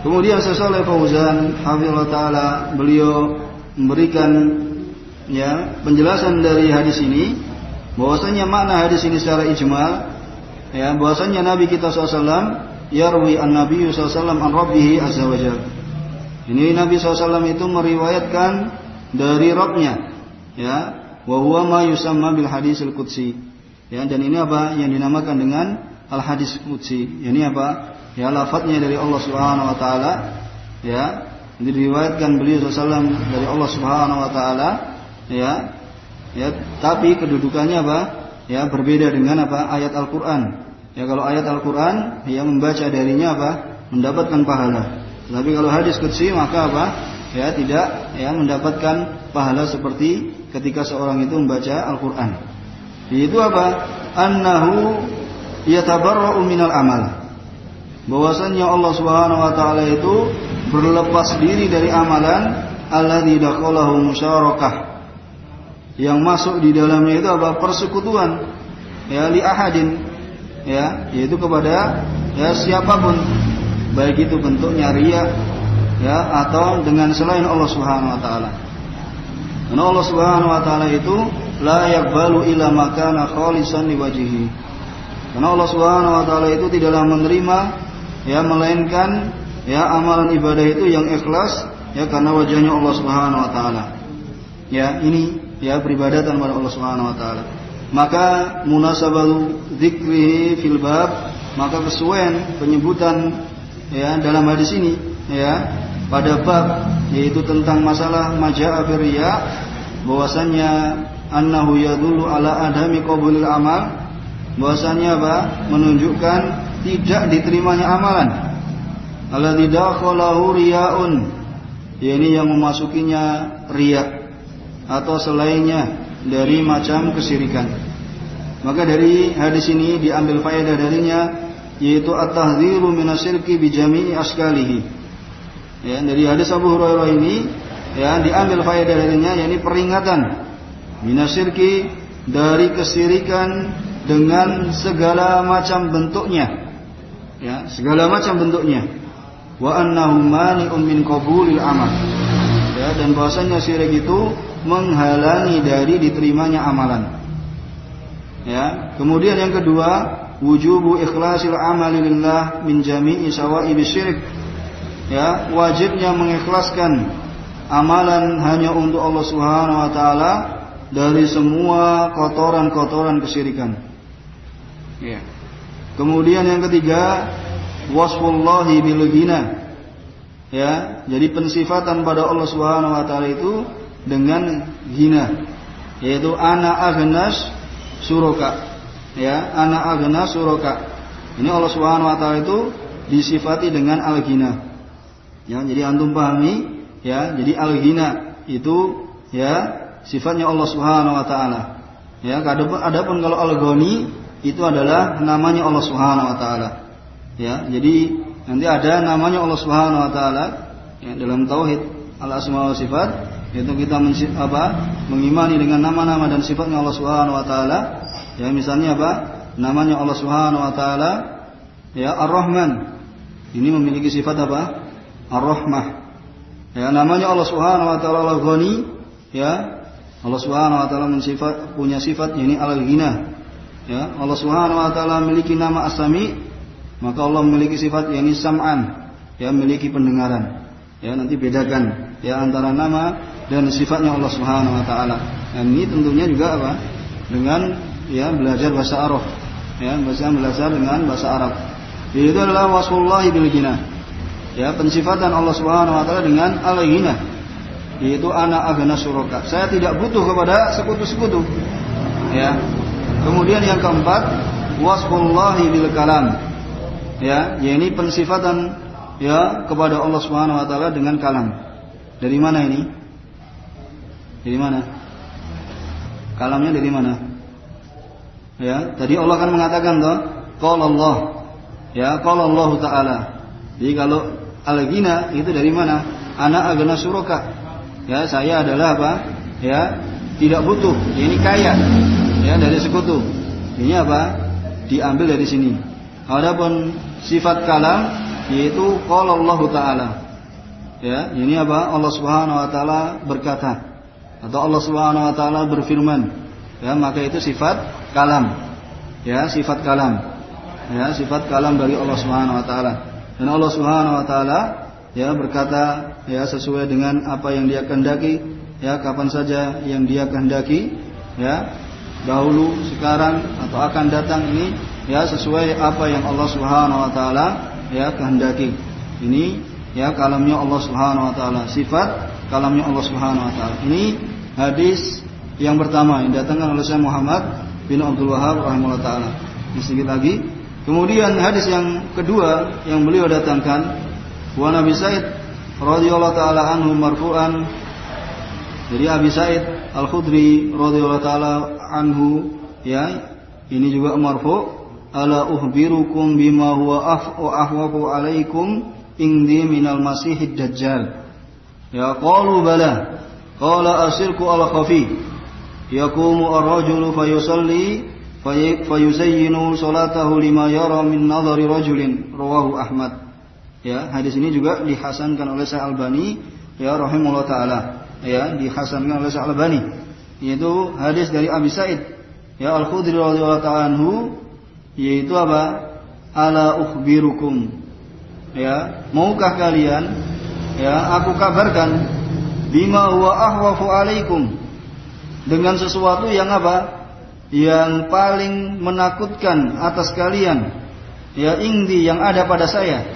Kemudian Syekh Shalih Fauzan hafizallahu taala, beliau memberikan ya penjelasan dari hadis ini, bahwasanya makna hadis ini secara ijmal, ya, bahwasanya Nabi kita SAW yarwi an-nabiy SAW an rabbih azza wajalla. Ini Nabi SAW itu meriwayatkan dari Rabbnya, ya, wa huwa ma yusamma bil hadisul qudsi. Ya, dan ini apa yang dinamakan dengan al hadis qudsi. Ini apa? Ya, lafadznya dari Allah Subhanahu wa taala, ya. Ini diriwayatkan beliau SAW dari Allah Subhanahu wa taala, ya. Ya, tapi kedudukannya apa? Ya, berbeda dengan apa? Ayat Al-Qur'an. Ya, kalau ayat Al-Qur'an yang membaca darinya apa? Mendapatkan pahala. Tapi kalau hadis qudsi maka apa? Ya, tidak ya mendapatkan pahala seperti ketika seorang itu membaca Al-Qur'an. Itu apa? Annahu yatabarra'u minal amal. Bahwasanya Allah Subhanahu wa taala itu berlepas diri dari amalan alladzi dakhalahu musyarakah. Yang masuk di dalamnya itu apa? Persekutuan. Ya, li ahadin, ya, yaitu kepada ya siapapun, baik itu bentuknya riya, ya, atau dengan selain Allah Subhanahu wa taala. Karena Allah Subhanahu wa taala itu la yaqbalu illa ma kana khalisan liwajhihi. Karena Allah Subhanahu wa taala itu tidaklah menerima ya melainkan ya amalan ibadah itu yang ikhlas ya karena wajahnya Allah Subhanahu wa taala. Ya, ini ya peribadatan kepada Allah Subhanahu wa taala. Maka munasabatu dzikrihi fil bab, maka kesesuaian penyebutan ya dalam hadis ini ya pada bab yaitu tentang masalah majaa riya, bahwasannya annahu yadullu ala adami qabulil amal, bahwasannya apa? Menunjukkan tidak diterimanya amalan. Alladzi dakhalahu riyaun, yakni yang memasukinya riya atau selainnya dari macam kesyirikan. Maka dari hadis ini diambil faedah darinya yaitu at-tahdziru minasyirki bi jami'i askalihi. Ya, dari hadis Abu Hurairah ini ya diambil faedah darinya yakni peringatan minasyirki dari kesyirikan dengan segala macam bentuknya. Ya, segala macam bentuknya. Wa annahu mani'un min qabulil amal. Ya, dan bahwasanya syirik itu menghalangi dari diterimanya amalan. Ya, kemudian yang kedua, wujubu ikhlasil amali lillah min jami'i sawa'ibi syirik. Ya, wajibnya mengikhlaskan amalan hanya untuk Allah Subhanahu wa taala dari semua kotoran-kotoran kesyirikan. Ya. Kemudian yang ketiga, wasfullahi bil ghina. Ya, jadi pensifatan pada Allah Subhanahu wa taala itu dengan ghina, yaitu ana aghnas suraka. Ya, ana aghnas suraka. Ini Allah Subhanahu wa taala itu disifati dengan al-ghina. Ya, jadi antum pahami ya, jadi al-ghina itu ya sifatnya Allah Subhanahu wa taala. Ya, adapun kalau al-ghani itu adalah namanya Allah Subhanahu wa taala. Ya, jadi nanti ada namanya Allah Subhanahu wa taala ya, dalam tauhid al-asma wa sifat, yaitu kita mengimani dengan nama-nama dan sifatnya Allah Subhanahu wa taala. Ya, misalnya apa? Namanya Allah Subhanahu wa taala ya Ar-Rahman. Ini memiliki sifat apa? Ar-Rahmah. Ya, namanya Allah Subhanahu wa taala Al-Ghani, ya. Allah Subhanahu wa taala punya sifat yakni Al-Ghina. Ya, Allah Subhanahu wa taala memiliki nama As-Sami, maka Allah memiliki sifat yakni Sam'an, ya, memiliki pendengaran. Ya, nanti bedakan ya antara nama dan sifatnya Allah Subhanahu wa taala. Dan ini tentunya juga apa? Dengan ya belajar bahasa Arab. Ya, belajar dengan bahasa Arab. Itu adalah wasfullahi bil ghina. Ya, pensifatan Allah Subhanahu wa taala dengan al-ghina. Yaitu ana aghna syuraka. Saya tidak butuh kepada sekutu-sekutu. Ya. Kemudian yang keempat, wasfullahi bil kalam. Ya, yakni pensifatan ya kepada Allah Subhanahu wa taala dengan kalam. Dari mana ini? Dari mana? Kalamnya dari mana? Ya, tadi Allah kan mengatakan toh, qala Allah. Ya, qala Allah taala. Jadi kalau al-ghina itu dari mana? Ana aghna syuraka. Ya, saya adalah apa? Ya, tidak butuh. Ini kaya. Ya, dari sekutu. Ini apa? Diambil dari sini. Adapun sifat kalam yaitu qala Allah taala. Ya, ini apa? Allah Subhanahu wa taala berkata atau Allah Subhanahu wa taala berfirman. Ya, maka itu sifat kalam. Ya, sifat kalam. Ya, sifat kalam dari Allah Subhanahu wa taala. Dan Allah Subhanahu wa taala ya berkata ya sesuai dengan apa yang Dia kehendaki, ya kapan saja yang Dia kehendaki, ya dahulu, sekarang atau akan datang, ini ya sesuai apa yang Allah Subhanahu wa taala ya kehendaki. Ini ya kalamnya Allah Subhanahu wa taala, sifat kalamnya Allah Subhanahu wa taala. Ini hadis yang pertama yang datangkan oleh Syekh Muhammad bin Abdul Wahhab rahimahullah taala. Sedikit lagi. Kemudian hadis yang kedua yang beliau datangkan, wa Nabi Sa'id radhiyallahu taala anhu marfu'an. Jadi Abi Sa'id Al-Khudri radhiyallahu taala anhu ya, ini juga marfu', ala ukhbirukum bima huwa ahwafu alaikum indi minal masihid dajjal. Ya qalu bala. Qala asirku al-khafi. Yaqumu ar-rajulu fayusalli fayuzayyinu salatahu lima yara min nadhari rajulin, rawahu Ahmad. Ya, hadis ini juga dihasankan oleh Syekh Albani ya rahimahullah taala. Ya, dihasankan oleh Syekh Albani. Yaitu hadis dari Abi Sa'id ya Al-Khudri radhiyallahu ta'ala anhu, yaitu apa? Ala ukhbirukum. Ya, maukah kalian ya aku kabarkan bima huwa ahwafu alaikum, dengan sesuatu yang apa? Yang paling menakutkan atas kalian, ya indi yang ada pada saya,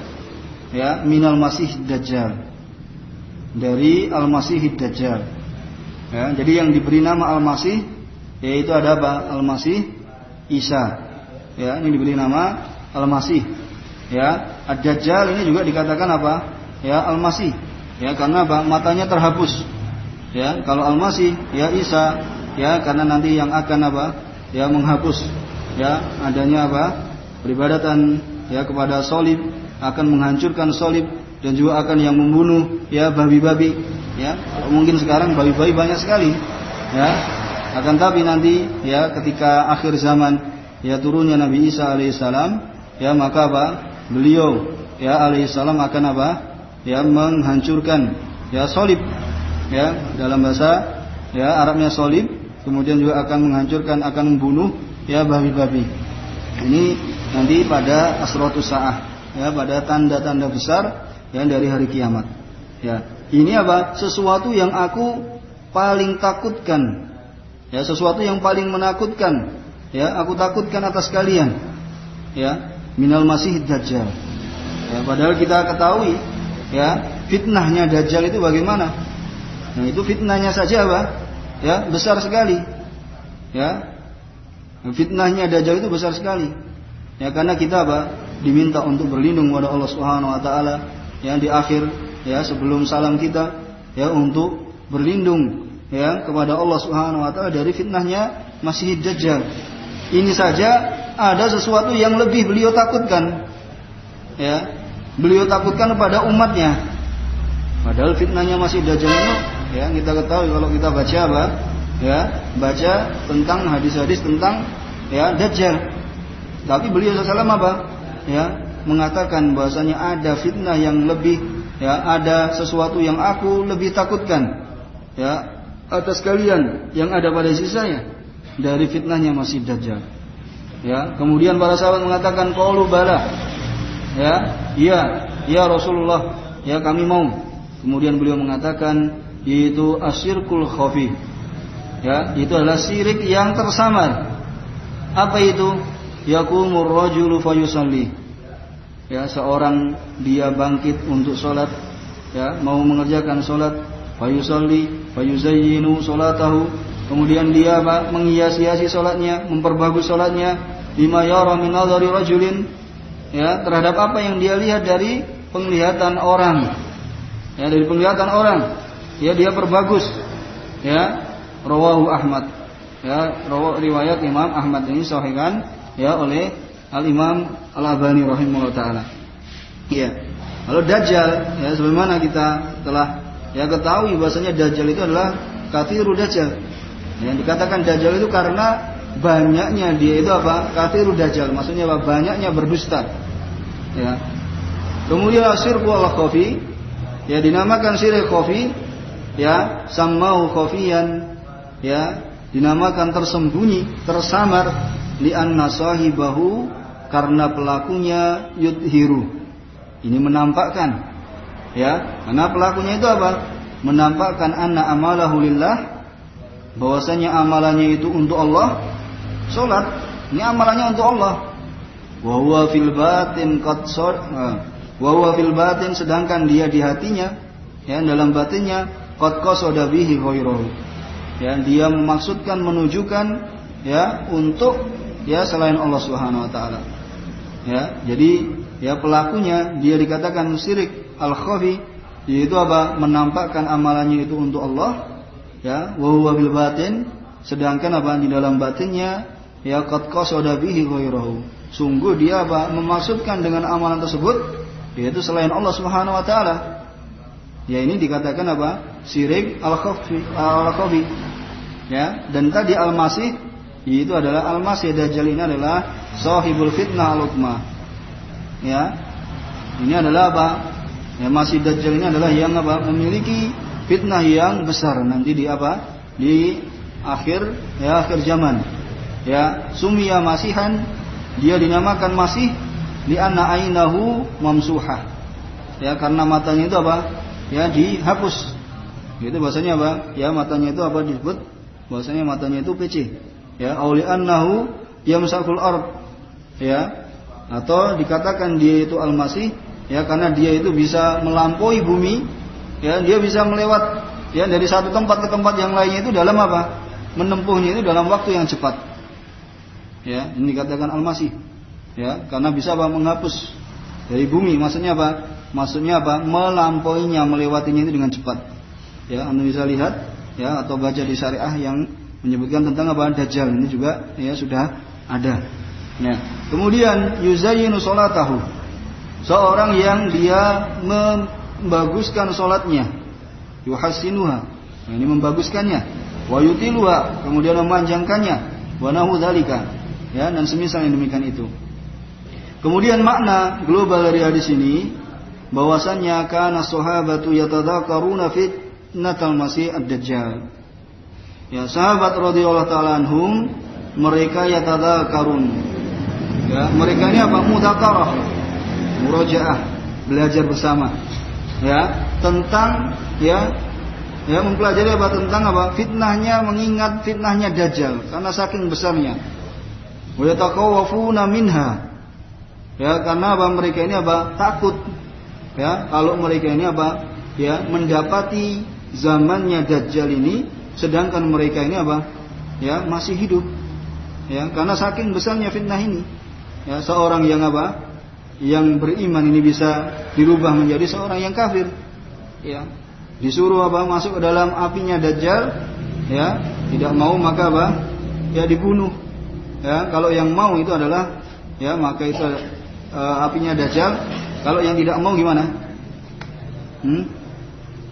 ya minal masih dajjal, dari al-masih dajjal. Ya, jadi yang diberi nama al-masih yaitu ada apa? Al-masih Isa. Ya, ini diberi nama al-masih. Ya, ad-dajjal ini juga dikatakan apa? Ya, al-masih. Ya, karena apa? Matanya terhapus. Ya, kalau al-masih ya Isa, ya karena nanti yang akan apa? Ya menghapus ya adanya apa? Peribadatan ya kepada salib, akan menghancurkan salib, dan juga akan yang membunuh ya babi-babi. Ya, mungkin sekarang babi-babi banyak sekali. Ya, akan tapi nanti ya ketika akhir zaman ya turunnya Nabi Isa alaihissalam, ya maka apa? Beliau ya alaihissalam akan apa? Ya menghancurkan ya salib. Ya, dalam bahasa ya Arabnya salib, kemudian juga akan menghancurkan, akan membunuh ya babi-babi. Ini nanti pada asratus saah, ya pada tanda-tanda besar yang dari hari kiamat. Ya, ini apa? Sesuatu yang aku paling takutkan. Ya, sesuatu yang paling menakutkan. Ya, aku takutkan atas kalian. Ya, minal masih dajjal. Ya, padahal kita ketahui ya fitnahnya dajjal itu bagaimana? Nah, itu fitnahnya saja apa? Ya, besar sekali. Ya. Fitnahnya dajjal itu besar sekali. Ya, karena kita apa? Diminta untuk berlindung kepada Allah Subhanahu wa taala yang di akhir ya sebelum salam kita ya untuk berlindung ya kepada Allah Subhanahu wa taala dari fitnahnya Masih Dajjal. Ini saja ada sesuatu yang lebih beliau takutkan. Ya, beliau takutkan kepada umatnya. Padahal fitnahnya masih Dajjal itu, ya kita ketahui kalau kita baca apa? Ya, baca tentang hadis-hadis tentang ya Dajjal. Tapi beliau SAW apa? Ya, mengatakan bahwasanya ada fitnah yang lebih, ya ada sesuatu yang aku lebih takutkan, ya atas kalian yang ada pada sisi saya dari fitnahnya masih Dajjal. Ya, kemudian para sahabat mengatakan qalu bala. Ya Rasulullah, ya kami mau. Kemudian beliau mengatakan itu asyirkul khafi. Ya, itu adalah syirik yang tersamar. Apa itu? Yaqumur rajulu fayusalli. Ya, seorang dia bangkit untuk salat, ya, mau mengerjakan salat, fayusalli, fayuzayyinu salatahu. Kemudian dia menghias-hiasi salatnya, memperbagus salatnya, bima yara min nadhari rajulin, ya, terhadap apa yang dia lihat dari penglihatan orang. Ya, dari penglihatan orang, ya dia perbagus. Ya, rawahu Ahmad. Ya, riwayat Imam Ahmad ini sahihkan ya oleh Al-Imam Al-Albani rahimahullah taala. Ya. Kalau Dajjal, ya sebagaimana kita telah ya ketahui bahwasanya Dajjal itu adalah katsiru Dajjal. Yang dikatakan Dajjal itu karena banyaknya dia itu apa? Katsiru Dajjal, maksudnya apa? Banyaknya berdusta. Ya. Kemudian asyirku al-khafi, ya dinamakan syirik khafi, ya sammau khafiyan, ya dinamakan tersembunyi, tersamar, li'anna sahibahu, karena pelakunya yudhiru, ini menampakkan, ya karena pelakunya itu apa? Menampakkan anna amalahu lillah, bahwasanya amalannya itu untuk Allah. Salat ini amalannya untuk Allah. Wa huwa fil batin sedangkan dia di hatinya, ya dalam batinnya qad qasada bihi ghairahu. Ya, dia memaksudkan, menunjukkan ya untuk ya selain Allah Subhanahu wa taala. Ya, jadi ya pelakunya dia dikatakan syirik al-khafi, yaitu apa? Menampakkan amalannya itu untuk Allah, ya, wa huwa bil batin, sedangkan apa? Di dalam batinnya ya qad qasada bihi ghairahu. Sungguh dia apa? Memaksudkan dengan amalan tersebut yaitu selain Allah Subhanahu wa taala. Ya, ini dikatakan apa? Syirik al-khafi. Ya, dan tadi al-masih itu adalah al-masih Dajjal ini adalah sahibul fitnah al-ukmah. Ya. Ini adalah apa? Ya, masih Dajjal ini adalah yang apa? Memiliki fitnah yang besar nanti di apa? Di akhir zaman. Ya, sumia masihan, dia dinamakan masih li anna ainahu mamsuhah. Ya, karena matanya itu apa? Ya, dihapus. Gitu bahasanya apa? Ya, matanya itu apa disebut? Bahasanya matanya itu PC. Ya, auli annahu yamsakul ard. Ya, atau dikatakan dia itu al-masih, ya karena dia itu bisa melampaui bumi, ya dia bisa melewat ya dari satu tempat ke tempat yang lainnya itu dalam apa? Menempuhnya itu dalam waktu yang cepat. Ya, ini dikatakan al-masih. Ya, karena bisa apa? Menghapus dari bumi, maksudnya apa? Maksudnya apa? Melampauinya, melewatinya itu dengan cepat. Ya, Anda bisa lihat ya atau baca di syariah yang menyebutkan tentang apa? Dajjal ini juga ya sudah ada. Ya. Kemudian yuzayyinu salatahu. Seorang yang dia membaguskan salatnya. Yuhassinuha. Ini membaguskannya. Wa yutiluha, kemudian memanjangkannya. Wa nahu dzalika. Ya, dan semisal yang demikian itu. Kemudian makna global dari hadis ini bahwasannya kana sahabatu yatadzakaruna fitnatal masih ad-dajjal. Ya, sahabat radhiyallahu taala anhum mereka yatadzakarun. Ya, mereka ini apa? Mudzakarah, murajaah, belajar bersama. Ya, tentang ya mempelajari apa? Tentang apa? Fitnahnya, mengingat fitnahnya Dajjal karena saking besarnya. Wa yataqawwafuna minha. Ya, karena apa? Mereka ini apa? Takut. Ya, kalau mereka ini apa? Ya, mendapati zamannya Dajjal ini, sedangkan mereka ini apa? Ya, masih hidup. Ya, karena saking besarnya fitnah ini. Ya, seorang yang apa? Yang beriman ini bisa dirubah menjadi seorang yang kafir. Ya, disuruh apa? Masuk ke dalam apinya Dajjal. Ya, tidak mau maka apa? Ya dibunuh. ya, kalau yang mau itu adalah ya maka itu apinya Dajjal. Kalau yang tidak mau gimana?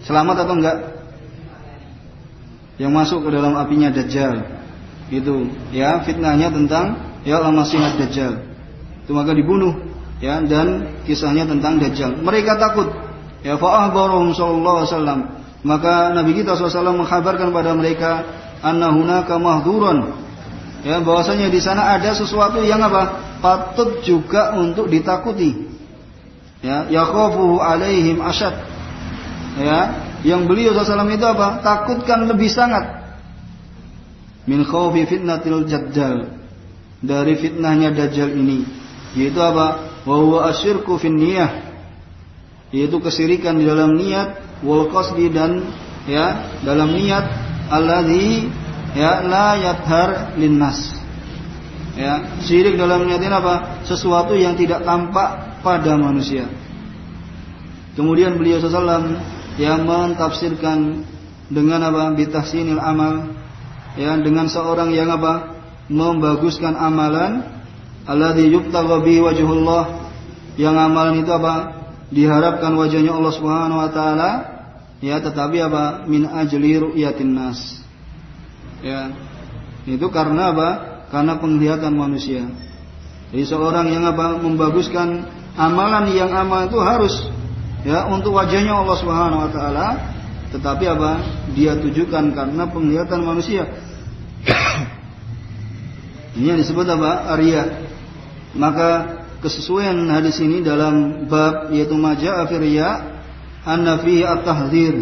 Selamat atau enggak? Yang masuk ke dalam apinya Dajjal itu ya fitnahnya tentang ya Al-Masih Dajjal. Itu maka dibunuh ya, dan kisahnya tentang Dajjal. Mereka takut. Ya fa'ahbarahum sallallahu alaihi wasallam. Maka Nabi kita SAW mengkhabarkan pada mereka anna hunaka mahdhuran. Ya, bahwasanya di sana ada sesuatu yang apa? Patut juga untuk ditakuti. Ya, yakhafu alaihim asyad. Ya, yang beliau SAW itu apa? Takutkan lebih sangat. Min khawfi fitnatil Dajjal. Dari fitnahnya Dajjal ini. Yaitu apa? Wa huwa asyirku fin niyah. Yaitu kesyirikan di dalam niat, wal qasdi, dan ya dalam niat alladzi ya la yathar linnas. Ya, syirik dalam niat ini apa? Sesuatu yang tidak tampak pada manusia. Kemudian beliau sallallahu yang mentafsirkan dengan apa? Bitahsinil amal. Ya, dengan seorang yang apa? Membaguskan amalan alladzi yubtagha bi wajhullah. Yang amalan itu apa? Diharapkan wajahnya Allah Subhanahu wa taala, ya, tetapi apa? Min ajli ru'yatin nas. Ya. Itu karena apa? Karena penglihatan manusia. Jadi seorang yang apa? Membaguskan amalan yang amal itu harus ya untuk wajahnya Allah Subhanahu wa taala, tetapi apa? Dia tujukan karena penglihatan manusia. Ini yang disebut apa? Riya. Maka kesesuaian hadis ini dalam bab yaitu majaa fi riya anna fihi at-tahdzir,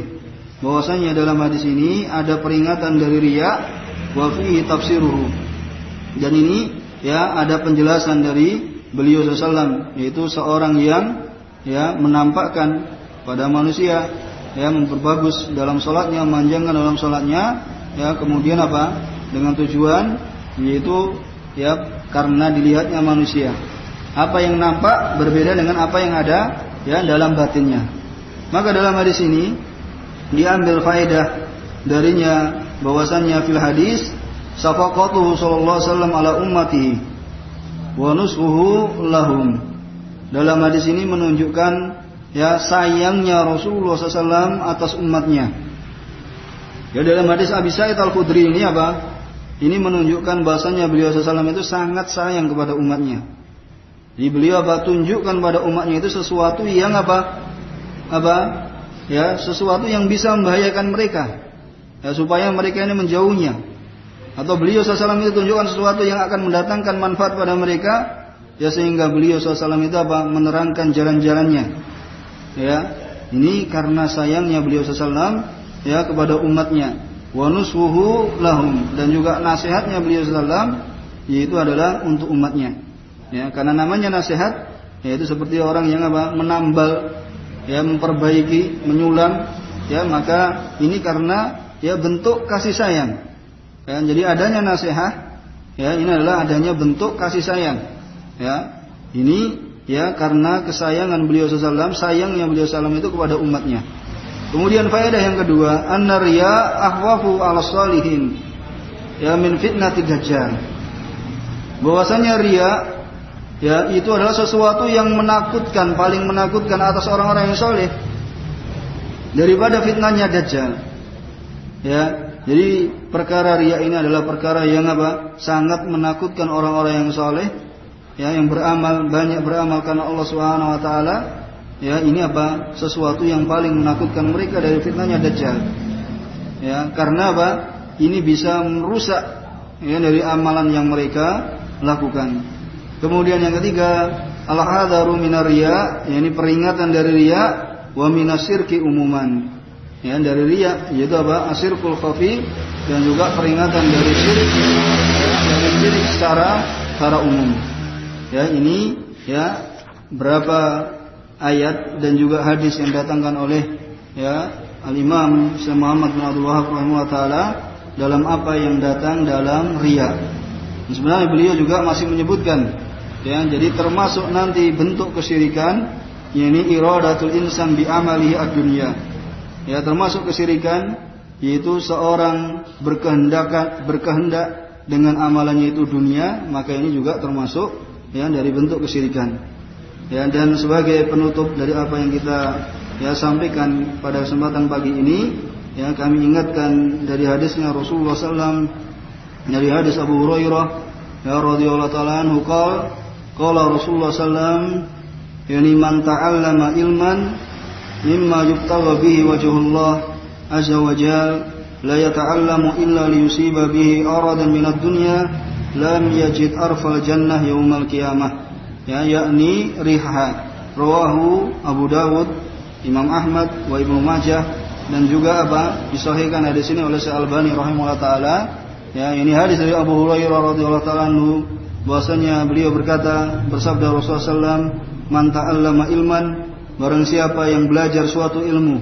bahwasanya dalam hadis ini ada peringatan dari riya, wa fihi tafsiruhu, dan ini ya ada penjelasan dari beliau sallallahu, yaitu seorang yang ya menampakkan pada manusia ya memperbagus dalam salatnya, memanjangkan dalam salatnya ya, kemudian apa? Dengan tujuan yaitu ya karena dilihatnya manusia. Apa yang nampak berbeda dengan apa yang ada ya dalam batinnya. Maka dalam hadis ini diambil faedah darinya bahwasannya fil hadis safaqatuhu sallallahu alaihi wasallam ala ummatihi wa nushuhu lahum. Dalam hadis ini menunjukkan ya sayangnya Rasulullah SAW atas umatnya. Ya, dalam hadis Abi Sa'id Al-Khudri ini apa? Ini menunjukkan bahasanya beliau SAW itu sangat sayang kepada umatnya. Jadi beliau apa? Tunjukkan pada umatnya itu sesuatu yang apa? Ya, sesuatu yang bisa membahayakan mereka. Ya, supaya mereka ini menjauhnya. Atau beliau SAW itu tunjukkan sesuatu yang akan mendatangkan manfaat pada mereka. Ya, sehingga beliau SAW itu apa? Menerangkan jalan-jalannya. Ya, ini karena sayangnya beliau SAW ya kepada umatnya. Wa nushuhu lahum, dan juga nasihatnya beliau SAW yaitu adalah untuk umatnya. Ya, karena namanya nasihat yaitu seperti orang yang apa? Menambal, ya, memperbaiki, menyulam, ya, maka ini karena ya bentuk kasih sayang. Ya, jadi adanya nasihat ya ini adalah adanya bentuk kasih sayang. Ya, ini ya karena kesayangan beliau sallallahu, sayangnya beliau sallallahu itu kepada umatnya. Kemudian faedah yang kedua, an-riya ahwafu 'ala shalihin ya min fitnatid dajjal. Bahwasanya riya ya itu adalah sesuatu yang menakutkan, paling menakutkan atas orang-orang yang soleh daripada fitnahnya Dajjal. Ya, jadi perkara riya ini adalah perkara yang apa? Sangat menakutkan orang-orang yang soleh, ya, yang beramal, banyak beramal karena Allah Subhanahu wa taala. Ya, ini apa? Sesuatu yang paling menakutkan mereka dari fitnahnya Dajjal. Ya, karena apa? Ini bisa merusak ya dari amalan yang mereka lakukan. Kemudian yang ketiga, al-hadaru minar riya, yakni peringatan dari riya, wa minasyirki umuman. Ya, dari riya yaitu apa? Asyirkul khafi, dan juga peringatan dari syirik, dari syirik secara umum. Ya, ini ya berapa ayat dan juga hadis yang datangkan oleh ya Al-Imam Syekh Muhammad bin Abdul Wahhab rahimahullah taala dalam apa yang datang dalam riya. Sebenarnya beliau juga masih menyebutkan ya, jadi termasuk nanti bentuk kesyirikan yakni iradatul insan bi amalihi ad-dunya. Ya, termasuk kesyirikan yaitu seorang berkehendak dengan amalannya itu dunia, maka ini juga termasuk ya dari bentuk kesyirikan. Ya, dan sebagai penutup dari apa yang kita ya sampaikan pada kesempatan pagi ini, ya kami ingatkan dari hadisnya Rasulullah SAW, dari hadis Abu Hurairah ya radhiyallahu ta'ala anhu qala Rasulullah SAW, yani man ta'allama ilman mimma yubtagha bihi wajhullah azza wa jalla la yata'allamu illa liyusiba bihi aradan minad dunya lam yajid arfal jannah yaumal qiyamah, ya yakni riha. Rawahu Abu Dawud, Imam Ahmad wa Ibnu Majah, dan juga disahihkan hadis ini oleh Syekh Albani rahimahullah taala. Ya, ini hadis dari Abu Hurairah radhiyallahu taala anhu, bahwasanya beliau berkata, bersabda Rasulullah SAW, man ta'allama ilman, barang siapa yang belajar suatu ilmu,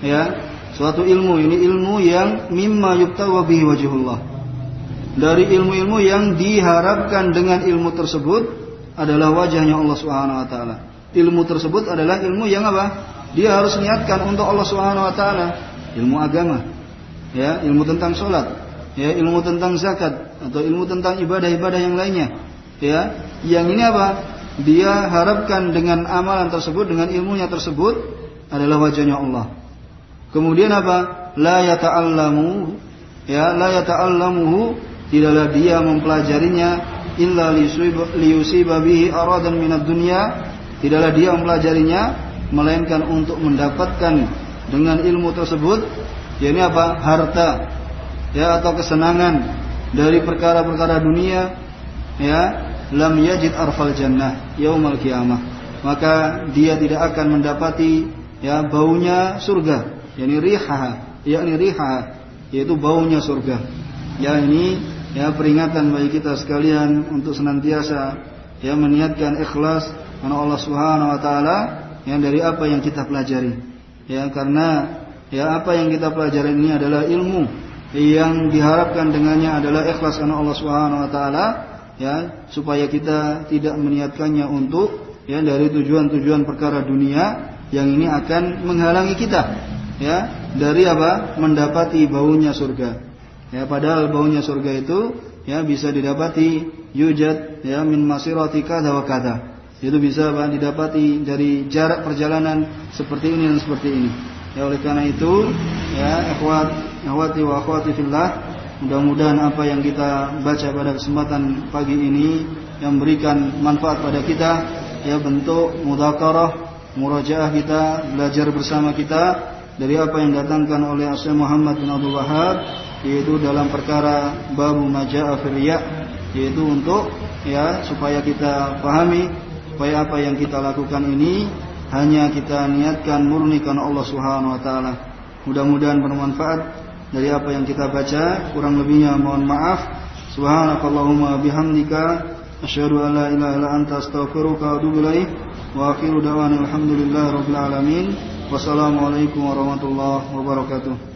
ya suatu ilmu, ini ilmu yang mimma yubtagha bihi wajhullah, dari ilmu-ilmu yang diharapkan dengan ilmu tersebut adalah wajahnya Allah Subhanahu wa taala. Ilmu tersebut adalah ilmu yang dia harus niatkan untuk Allah Subhanahu wa taala. Ilmu agama, ya, ilmu tentang salat, ya, ilmu tentang zakat atau ilmu tentang ibadah-ibadah yang lainnya, ya. Yang ini dia harapkan dengan amalan tersebut, dengan ilmunya tersebut adalah wajahnya Allah. Kemudian la yata'allamu, ya, la yata'allamuhu, tidaklah dia mempelajarinya illa liyusiba bihi aradan minad dunya, tidaklah dia mempelajarinya melainkan untuk mendapatkan dengan ilmu tersebut, yakni harta, ya, atau kesenangan dari perkara-perkara dunia, ya, lam yajid arfal jannah yaumal qiyamah, maka dia tidak akan mendapati ya baunya surga, yakni riha, yaitu baunya surga. Ya, ini ya peringatan bagi kita sekalian untuk senantiasa ya meniatkan ikhlas karena Allah Subhanahu wa taala yang dari apa yang kita pelajari. Ya, karena ya apa yang kita pelajari ini adalah ilmu yang diharapkan dengannya adalah ikhlas karena Allah Subhanahu wa taala, ya, supaya kita tidak meniatkannya untuk ya dari tujuan-tujuan perkara dunia yang ini akan menghalangi kita ya dari mendapati baunya surga. Ya, padahal baunya surga itu ya bisa didapati yujad ya min masirati kadza wa kadza. Itu bisa didapati dari jarak perjalanan seperti ini dan seperti ini. Ya, oleh karena itu ya akhwati wa akhwati fillah, mudah-mudahan apa yang kita baca pada kesempatan pagi ini yang memberikan manfaat pada kita, ya bentuk mudzakarah, murajaah kita, belajar bersama kita dari apa yang datangkan oleh Syekh Muhammad bin Abdul Wahhab, yaitu dalam perkara babu majaa fil riya, yaitu untuk ya supaya kita pahami supaya apa yang kita lakukan ini hanya kita niatkan murni karena Allah Subhanahu wa taala. Mudah-mudahan bermanfaat dari apa yang kita baca, kurang lebihnya mohon maaf. Subhanakallahumma bihamdika asyhadu an la ilaha illa anta astaghfiruka wa atubu ilaik. Wa akhiru da'wana alhamdulillahirabbil alamin. Wassalamualaikum warahmatullahi wabarakatuh.